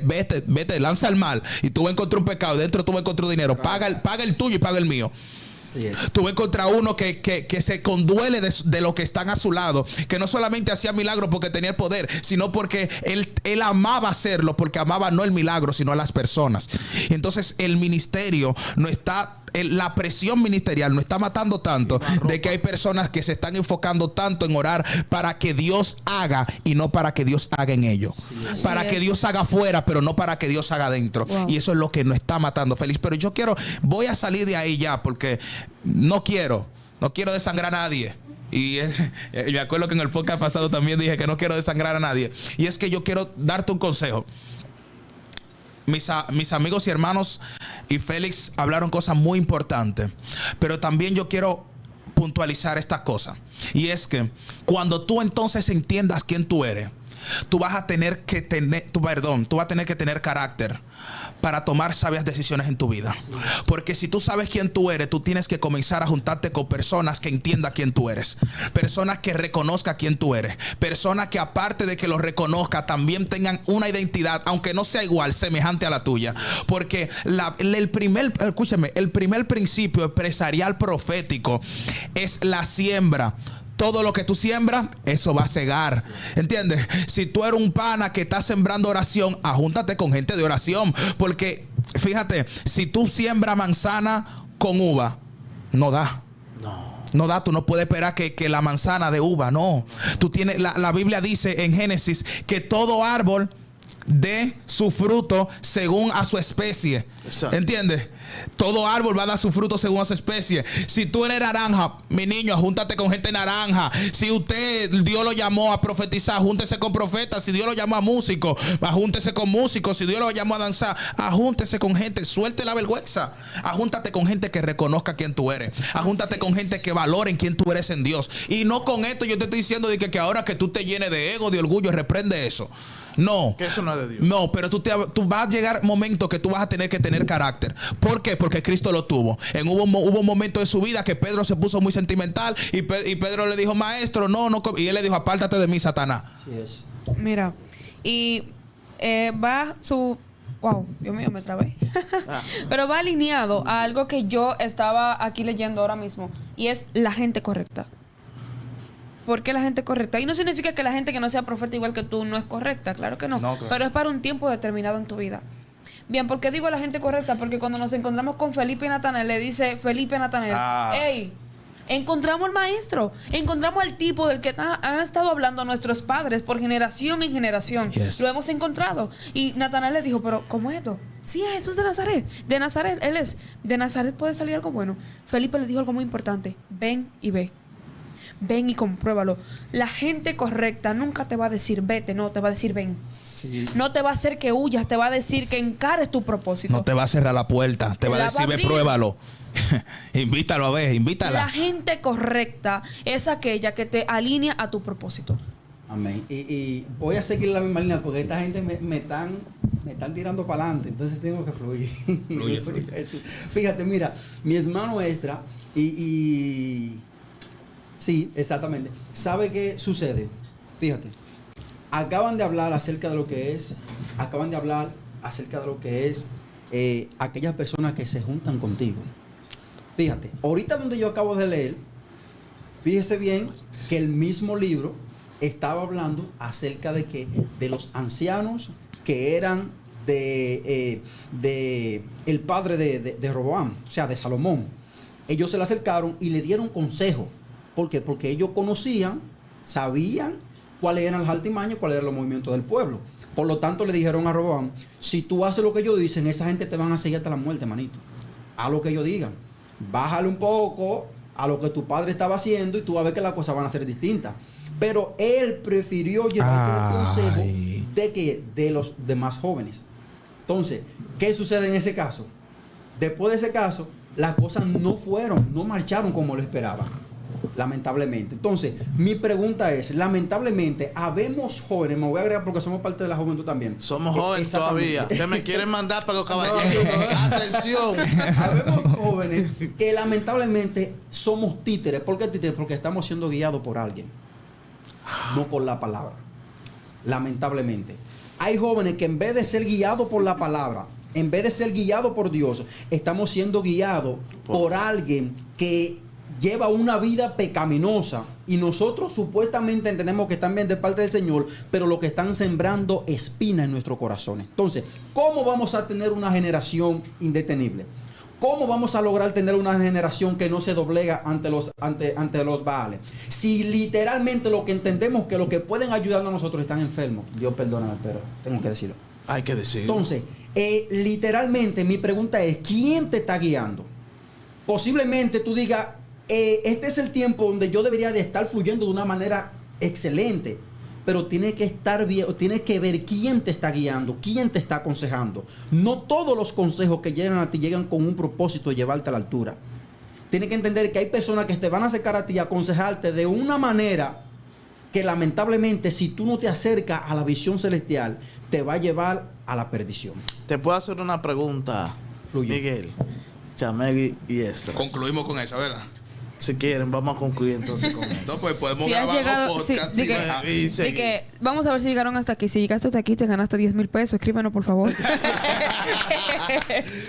vete, lanza el mal, y tú vas a encontrar un pecado, dentro tú vas a encontrar dinero, paga el tuyo y paga el mío. Tú vas a encontrar uno que se conduele de lo que están a su lado, que no solamente hacía milagros porque tenía el poder, sino porque él amaba hacerlo, porque amaba no el milagro, sino a las personas. Y entonces el ministerio no está, la presión ministerial no está matando tanto, de que hay personas que se están enfocando tanto en orar para que Dios haga y no para que Dios haga en ellos, para que Dios haga afuera, pero no para que Dios haga adentro. Y eso es lo que nos está matando, Félix. Pero voy a salir de ahí ya, porque no quiero desangrar a nadie. Y me acuerdo que en el podcast pasado también dije que no quiero desangrar a nadie. Y es que yo quiero darte un consejo. Mis amigos y hermanos y Félix hablaron cosas muy importantes, pero también yo quiero puntualizar estas cosas. Y es que cuando tú entonces entiendas quién tú eres, tú vas a tener que tener carácter para tomar sabias decisiones en tu vida. Porque si tú sabes quién tú eres, tú tienes que comenzar a juntarte con personas que entiendan quién tú eres, personas que reconozcan quién tú eres, personas que aparte de que lo reconozca, también tengan una identidad, aunque no sea igual, semejante a la tuya. Porque el primer principio empresarial profético es la siembra. Todo lo que tú siembras, eso va a cegar. ¿Entiendes? Si tú eres un pana que está sembrando oración, ajúntate con gente de oración. Porque, fíjate, si tú siembras manzana con uva, no da. No da, tú no puedes esperar que la manzana de uva, no. Tú tienes, la Biblia dice en Génesis que todo árbol dé su fruto según a su especie. Exacto. ¿Entiendes? Todo árbol va a dar su fruto según a su especie. Si tú eres naranja, mi niño, júntate con gente naranja. Si Dios lo llamó a profetizar, júntese con profetas. Si Dios lo llamó a músico, ajúntese con músicos. Si Dios lo llamó a danzar, ajúntese con gente. Suelte la vergüenza. Ajúntate con gente que reconozca quién tú eres. Ajúntate con gente que valoren quién tú eres en Dios. Y no con esto yo te estoy diciendo de que ahora que tú te llenes de ego, de orgullo, reprende eso. No. Que eso no es de Dios. No, pero tú vas a llegar momento que tú vas a tener que tener carácter. ¿Por qué? Porque Cristo lo tuvo. Hubo un momento de su vida que Pedro se puso muy sentimental y Pedro le dijo, maestro, no. Y él le dijo, apártate de mí, Satanás. Sí es. Mira, y va su... Wow, Dios mío, me trabé. Pero va alineado a algo que yo estaba aquí leyendo ahora mismo. Y es la gente correcta. ¿Por qué la gente correcta? Y no significa que la gente que no sea profeta igual que tú no es correcta, claro que no. Claro. Pero es para un tiempo determinado en tu vida. Bien, ¿por qué digo la gente correcta? Porque cuando nos encontramos con Felipe y Natanael, le dice Felipe a Natanael, hey, Encontramos al maestro, encontramos al tipo del que han estado hablando nuestros padres por generación en generación. Yes. Lo hemos encontrado. Y Natanael le dijo, pero ¿cómo es esto? Sí, es Jesús de Nazaret. De Nazaret, él es. De Nazaret puede salir algo bueno. Felipe le dijo algo muy importante. Ven y ve. Ven y compruébalo. La gente correcta nunca te va a decir vete, no, te va a decir ven. Sí. No te va a hacer que huyas, te va a decir que encares tu propósito. No te va a cerrar la puerta, te va a decir, ve, pruébalo. Invítalo a ver, invítala. La gente correcta es aquella que te alinea a tu propósito. Amén. Y voy a seguir la misma línea porque esta gente me están tirando para adelante, entonces tengo que fluir. Fluye. Fíjate, mira, mi hermano Esdras y sí, exactamente. ¿Sabe qué sucede? Fíjate. Acaban de hablar acerca de lo que es aquellas personas que se juntan contigo. Fíjate, ahorita donde yo acabo de leer, fíjese bien que el mismo libro estaba hablando acerca de los ancianos que eran de el padre de Roboam, o sea, de Salomón. Ellos se le acercaron y le dieron consejo. ¿Por qué? Porque ellos conocían, sabían cuáles eran las altimañas, cuáles eran los movimientos del pueblo. Por lo tanto, le dijeron a Roboam, si tú haces lo que ellos dicen, esa gente te van a seguir hasta la muerte, manito. Haz lo que ellos digan. Bájale un poco a lo que tu padre estaba haciendo y tú vas a ver que las cosas van a ser distintas. Pero él prefirió llevarse el consejo de los demás jóvenes. Entonces, ¿qué sucede en ese caso? Después de ese caso, las cosas no marcharon como lo esperaba. Lamentablemente. Entonces, mi pregunta es, lamentablemente, habemos jóvenes, me voy a agregar porque somos parte de la juventud también. Somos jóvenes todavía. Que me quieren mandar para los caballeros. No. Atención. Habemos jóvenes que lamentablemente somos títeres. ¿Por qué títeres? Porque estamos siendo guiados por alguien. No por la palabra. Lamentablemente. Hay jóvenes que en vez de ser guiados por la palabra, en vez de ser guiados por Dios, estamos siendo guiados por alguien que lleva una vida pecaminosa y nosotros supuestamente entendemos que están bien de parte del Señor, pero lo que están sembrando espina en nuestros corazones. Entonces, ¿cómo vamos a tener una generación indetenible? ¿Cómo vamos a lograr tener una generación que no se doblega ante los Baales? Si literalmente lo que entendemos que lo que pueden ayudarnos a nosotros están enfermos. Dios perdóname, pero tengo que decirlo. Hay que decirlo. Entonces, literalmente mi pregunta es, ¿quién te está guiando? Posiblemente tú digas, este es el tiempo donde yo debería de estar fluyendo de una manera excelente, pero tiene que estar bien, tienes que ver quién te está guiando, quién te está aconsejando. No todos los consejos que llegan a ti llegan con un propósito de llevarte a la altura. Tienes que entender que hay personas que te van a acercar a ti y aconsejarte de una manera que lamentablemente si tú no te acercas a la visión celestial te va a llevar a la perdición. Te puedo hacer una pregunta, Fluye. Miguel, Chamegui y Esdras. Concluimos con esa, ¿verdad? Si quieren, vamos a concluir entonces con eso. No, pues podemos Si has grabar llegado, un podcast. de que vamos a ver si llegaron hasta aquí. Si llegaste hasta aquí, te ganaste 10,000 pesos. Escríbanos, por favor.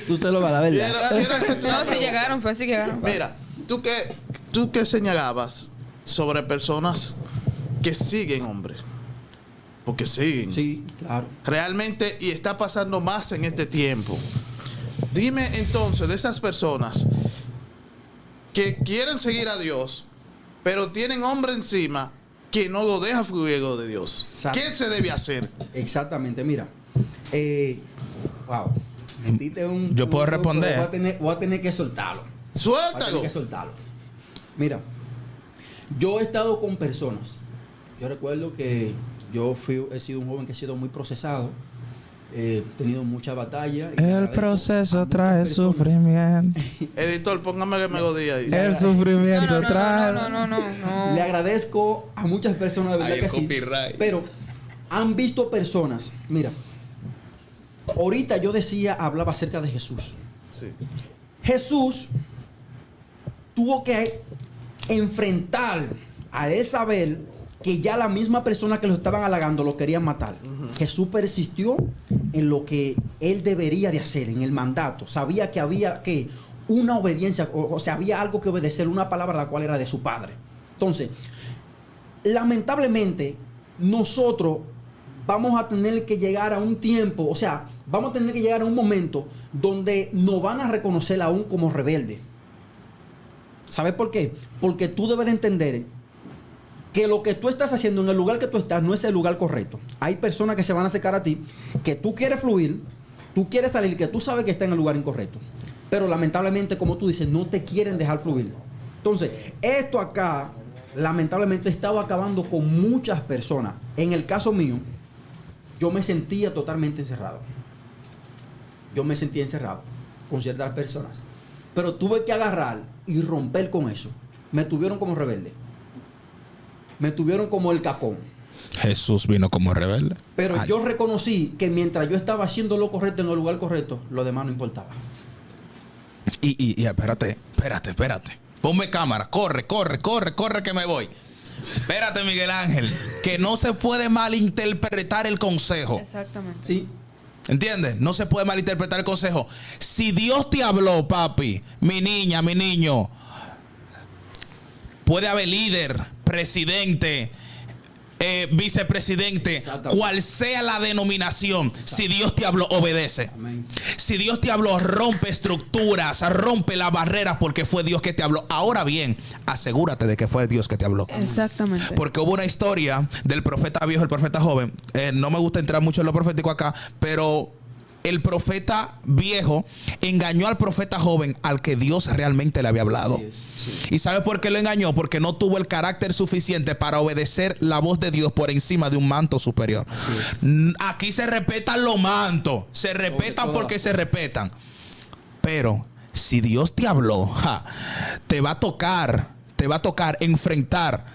Tú se lo vas a dar, ¿verdad? Quiero hacerte una No, si pregunta. llegaron, fue si llegaron. Mira, tú que señalabas sobre personas que siguen hombres. Porque siguen. Sí, claro. Realmente, y está pasando más en este tiempo. Dime entonces de esas personas que quieren seguir a Dios, pero tienen hombre encima que no lo deja fluir de Dios. Exacto. ¿Qué se debe hacer? Exactamente, mira. Wow. Metiste un... Yo puedo responder. Voy a tener que soltarlo. Suéltalo. Mira, yo he estado con personas. Yo recuerdo que he sido un joven que he sido muy procesado. He tenido muchas batallas. El proceso trae sufrimiento. Editor, póngame la melodía ahí. El sufrimiento trae. No. Le agradezco a muchas personas, de verdad Ay, que el sí. copyright. Pero han visto personas. Mira, ahorita yo hablaba acerca de Jesús. Sí. Jesús tuvo que enfrentar a él saber que ya la misma persona que lo estaban halagando lo querían matar. Jesús persistió en lo que él debería de hacer, en el mandato. Sabía que había una obediencia, o sea, había algo que obedecer, una palabra la cual era de su padre. Entonces, lamentablemente, nosotros vamos a tener que llegar a un tiempo, o sea, vamos a tener que llegar a un momento donde nos van a reconocer aún como rebeldes. ¿Sabes por qué? Porque tú debes de entender que lo que tú estás haciendo en el lugar que tú estás no es el lugar correcto. Hay personas que se van a acercar a ti, que tú quieres fluir, tú quieres salir, que tú sabes que está en el lugar incorrecto. Pero lamentablemente, como tú dices, no te quieren dejar fluir. Entonces, esto acá, lamentablemente, estaba acabando con muchas personas. En el caso mío, yo me sentía totalmente encerrado. Yo me sentía encerrado con ciertas personas. Pero tuve que agarrar y romper con eso. Me tuvieron como rebelde. Me tuvieron como el cacón. Jesús vino como rebelde. Pero yo reconocí que mientras yo estaba haciendo lo correcto en el lugar correcto, lo demás no importaba. Y espérate. Ponme cámara, corre que me voy. Espérate, Miguel Ángel, que no se puede malinterpretar el consejo. Exactamente. Sí. ¿Entiendes? No se puede malinterpretar el consejo. Si Dios te habló, papi, mi niña, mi niño, puede haber líder, presidente, vicepresidente, cual sea la denominación. Exacto. Si Dios te habló, obedece. Amén. Si Dios te habló, rompe estructuras, rompe las barreras, porque fue Dios que te habló. Ahora bien, asegúrate de que fue Dios que te habló. Exactamente. Porque hubo una historia del profeta viejo y el profeta joven. No me gusta entrar mucho en lo profético acá, pero el profeta viejo engañó al profeta joven al que Dios realmente le había hablado. ¿Y sabe por qué lo engañó? Porque no tuvo el carácter suficiente para obedecer la voz de Dios por encima de un manto superior. Aquí se respetan los mantos. Se respetan porque se respetan. Pero si Dios te habló, te va a tocar enfrentar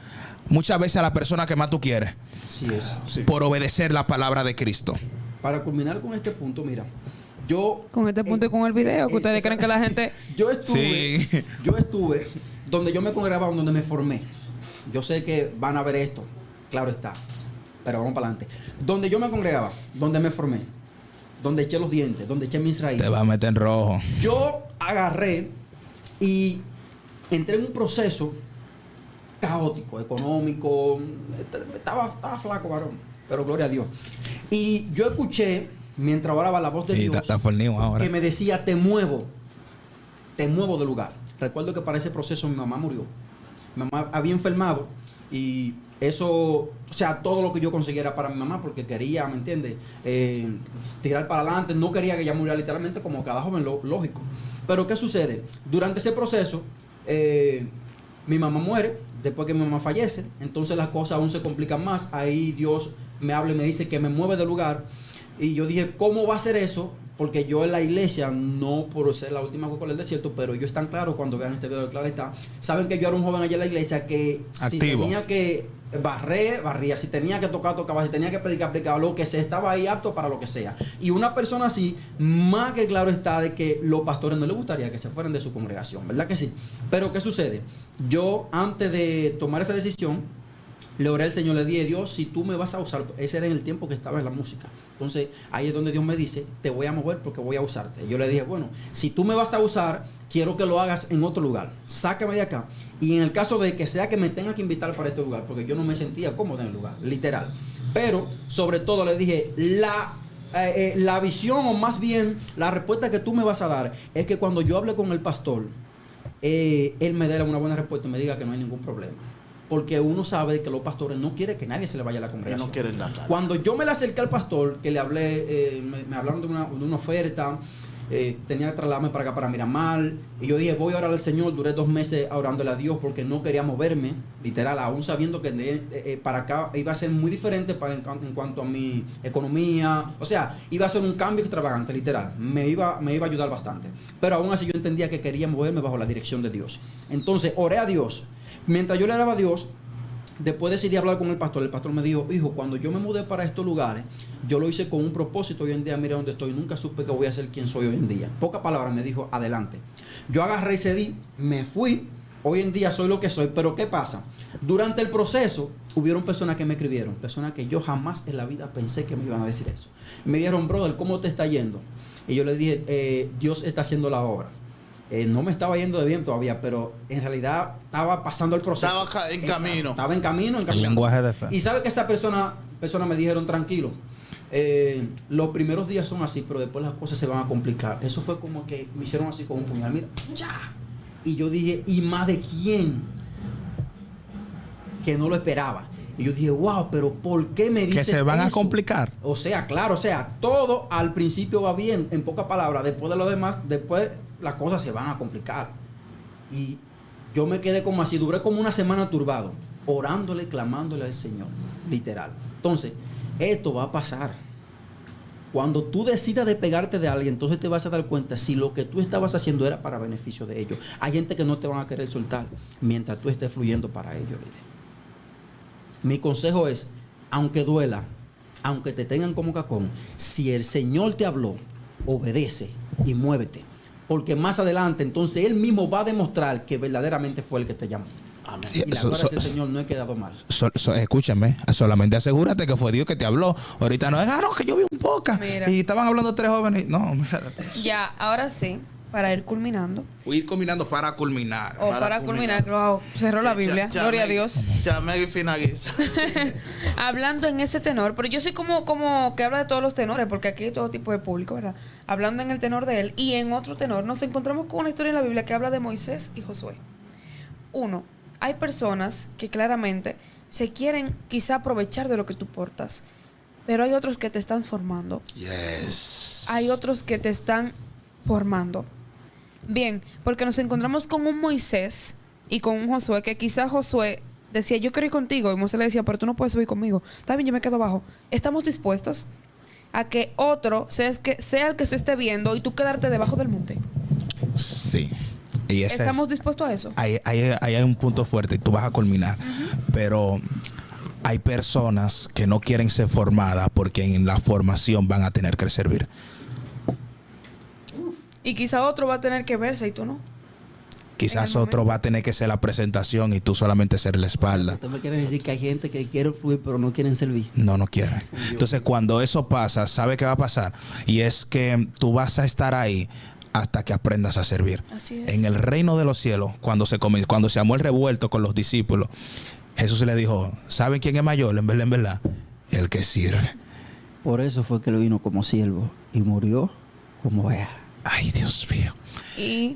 muchas veces a la persona que más tú quieres. Así es. Sí. Por obedecer la palabra de Cristo. Para culminar con este punto, mira, yo... Con este punto y con el video, que ustedes creen que la gente... Yo estuve donde yo me congregaba, donde me formé. Yo sé que van a ver esto, claro está, pero vamos para adelante. Donde yo me congregaba, donde me formé, donde eché los dientes, donde eché mis raíces. Te va a meter en rojo. Yo agarré y entré en un proceso caótico, económico. Estaba flaco, varón. Pero gloria a Dios. Y yo escuché, mientras oraba la voz de Dios, que me decía, te muevo de lugar. Recuerdo que para ese proceso mi mamá murió. Mi mamá había enfermado y eso, o sea, todo lo que yo conseguía era para mi mamá porque quería, ¿me entiendes? Tirar para adelante. No quería que ella muriera literalmente como cada joven, lógico. Pero ¿qué sucede? Durante ese proceso, mi mamá muere. Después que mi mamá fallece, entonces las cosas aún se complican más. Ahí Dios me habla y me dice que me mueve de lugar. Y yo dije, ¿cómo va a ser eso? Porque yo en la iglesia, no por ser la última Coca-Cola del desierto, pero ellos están claros cuando vean este video de Claro está. Saben que yo era un joven allá en la iglesia que activo. Si tenía que barría, si tenía que tocar, tocaba, si tenía que predicar, predicaba, lo que sea, estaba ahí apto para lo que sea. Y una persona así, más que claro está de que los pastores no les gustaría que se fueran de su congregación, ¿verdad que sí? Pero ¿qué sucede? Yo, antes de tomar esa decisión, le oré al Señor, le dije, Dios, si tú me vas a usar, ese era en el tiempo que estaba en la música. Entonces, ahí es donde Dios me dice, te voy a mover porque voy a usarte. Yo le dije, bueno, si tú me vas a usar, quiero que lo hagas en otro lugar. Sácame de acá. Y en el caso de que sea que me tenga que invitar para este lugar, porque yo no me sentía cómodo en el lugar, literal. Pero, sobre todo, le dije, la visión, o más bien, la respuesta que tú me vas a dar, es que cuando yo hable con el pastor, él me dé una buena respuesta y me diga que no hay ningún problema. Porque uno sabe que los pastores no quieren que nadie se le vaya a la congregación. No quieren la cara. Cuando yo me le acerqué al pastor, que le hablé, me hablaron de una oferta, tenía que trasladarme para acá, para Miramar, y yo dije, voy a orar al Señor. Duré 2 meses orándole a Dios porque no quería moverme, literal, aún sabiendo que para acá iba a ser muy diferente en cuanto a mi economía. O sea, iba a ser un cambio extravagante, literal. Me iba a ayudar bastante. Pero aún así yo entendía que quería moverme bajo la dirección de Dios. Entonces, oré a Dios. Mientras yo le oraba a Dios, después decidí hablar con el pastor. El pastor me dijo, hijo, cuando yo me mudé para estos lugares, yo lo hice con un propósito. Hoy en día, mira dónde estoy. Nunca supe que voy a ser quien soy hoy en día. Pocas palabras, me dijo, adelante. Yo agarré y cedí, me fui. Hoy en día soy lo que soy. Pero ¿qué pasa? Durante el proceso, hubieron personas que me escribieron. Personas que yo jamás en la vida pensé que me iban a decir eso. Me dijeron, brother, ¿cómo te está yendo? Y yo le dije, Dios está haciendo la obra. No me estaba yendo de bien todavía, pero en realidad estaba pasando el proceso. Estaba en camino. Estaba en camino. El lenguaje de fe. Y sabe que esa persona me dijeron, tranquilo, los primeros días son así, pero después las cosas se van a complicar. Eso fue como que me hicieron así con un puñal. Mira, ya. Y yo dije, ¿y más de quién? Que no lo esperaba. Y yo dije, wow, pero ¿por qué me dices que se van eso? a complicar? O sea, claro, o sea, todo al principio va bien, en pocas palabras. Después de lo demás, después las cosas se van a complicar. Y yo me quedé como así, duré como una semana turbado, orándole, clamándole al Señor, literal. Entonces, esto va a pasar. Cuando tú decidas despegarte de alguien, entonces te vas a dar cuenta si lo que tú estabas haciendo era para beneficio de ellos. Hay gente que no te van a querer soltar mientras tú estés fluyendo para ellos, líder. Mi consejo es, aunque duela, aunque te tengan como cacón, si el Señor te habló, obedece y muévete. Porque más adelante, entonces, Él mismo va a demostrar que verdaderamente fue el que te llamó. Amén. Y la gloria del Señor no he quedado mal. Escúchame, solamente asegúrate que fue Dios que te habló. Ahorita no es, no, que yo vi un poco. Y estaban hablando 3 jóvenes. No, mira. Ya, ahora sí. Para ir culminando. O ir culminando para culminar. O para culminar. Wow, cerró la Biblia. Gloria a Dios. Chamegui finaliza. Hablando en ese tenor, pero yo soy como que habla de todos los tenores, porque aquí hay todo tipo de público, ¿verdad? Hablando en el tenor de él y en otro tenor, nos encontramos con una historia en la Biblia que habla de Moisés y Josué. Uno, hay personas que claramente se quieren quizá aprovechar de lo que tú portas, pero hay otros que te están formando. Yes. Hay otros que te están formando. Bien, porque nos encontramos con un Moisés y con un Josué, que quizás Josué decía, yo quiero ir contigo, y Moisés le decía, pero tú no puedes subir conmigo. Está bien, yo me quedo abajo. ¿Estamos dispuestos a que otro sea el que se esté viendo y tú quedarte debajo del monte? Sí. Y ¿Estamos dispuestos a eso? Ahí hay un punto fuerte y tú vas a culminar. Pero hay personas que no quieren ser formadas porque en la formación van a tener que servir. Y quizá otro va a tener que verse y tú no. Quizás otro va a tener que ser la presentación y tú solamente ser la espalda. ¿Usted me quiere decir que hay gente que quiere fluir pero no quieren servir? No quieren. Entonces, cuando eso pasa, ¿sabe qué va a pasar? Y es que tú vas a estar ahí hasta que aprendas a servir. Así es. En el reino de los cielos, cuando se armó el revuelto con los discípulos, Jesús le dijo, ¿saben quién es mayor? En verdad, el que sirve. Por eso fue que él vino como siervo y murió como oveja. Ay, Dios mío. Y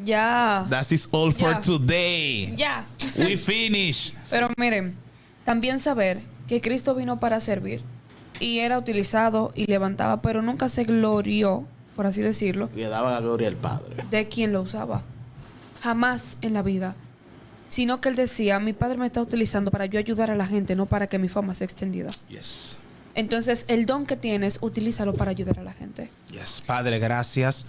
ya. That is all for today. Ya. We finish. Pero miren, también saber que Cristo vino para servir y era utilizado y levantaba, pero nunca se glorió, por así decirlo, Le daba la gloria al Padre. de quien lo usaba. Jamás en la vida. Sino que él decía, mi Padre me está utilizando para yo ayudar a la gente, no para que mi fama sea extendida. Yes. Entonces, el don que tienes, utilízalo para ayudar a la gente. Yes. Padre, gracias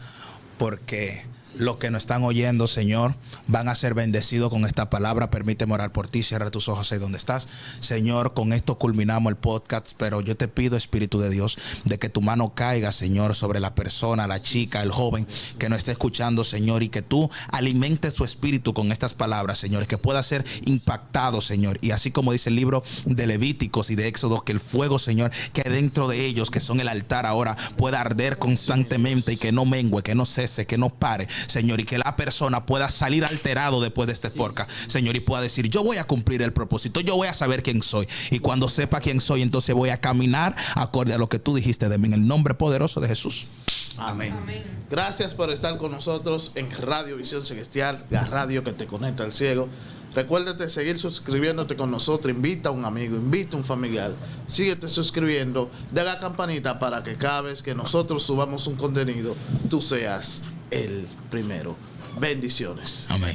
porque los que nos están oyendo, Señor, van a ser bendecidos con esta palabra. Permíteme orar por ti. Cierra tus ojos ahí donde estás. Señor, con esto culminamos el podcast, pero yo te pido, Espíritu de Dios, de que tu mano caiga, Señor, sobre la persona, la chica, el joven que nos esté escuchando, Señor, y que tú alimentes su espíritu con estas palabras, Señor, que pueda ser impactado, Señor. Y así como dice el libro de Levíticos y de Éxodo, que el fuego, Señor, que dentro de ellos, que son el altar ahora, pueda arder constantemente y que no mengue, que no cese, que no pare, Señor, y que la persona pueda salir alterado después de este podcast, Señor, y pueda decir, yo voy a cumplir el propósito, yo voy a saber quién soy, y cuando sepa quién soy, entonces voy a caminar acorde a lo que tú dijiste de mí, en el nombre poderoso de Jesús. Amén. Amén. Gracias por estar con nosotros en Radio Visión Celestial, la radio que te conecta al cielo. Recuérdate seguir suscribiéndote con nosotros. Invita a un amigo, invita a un familiar. Síguete suscribiendo de la campanita para que cada vez que nosotros subamos un contenido, tú seas el primero. Bendiciones. Amén.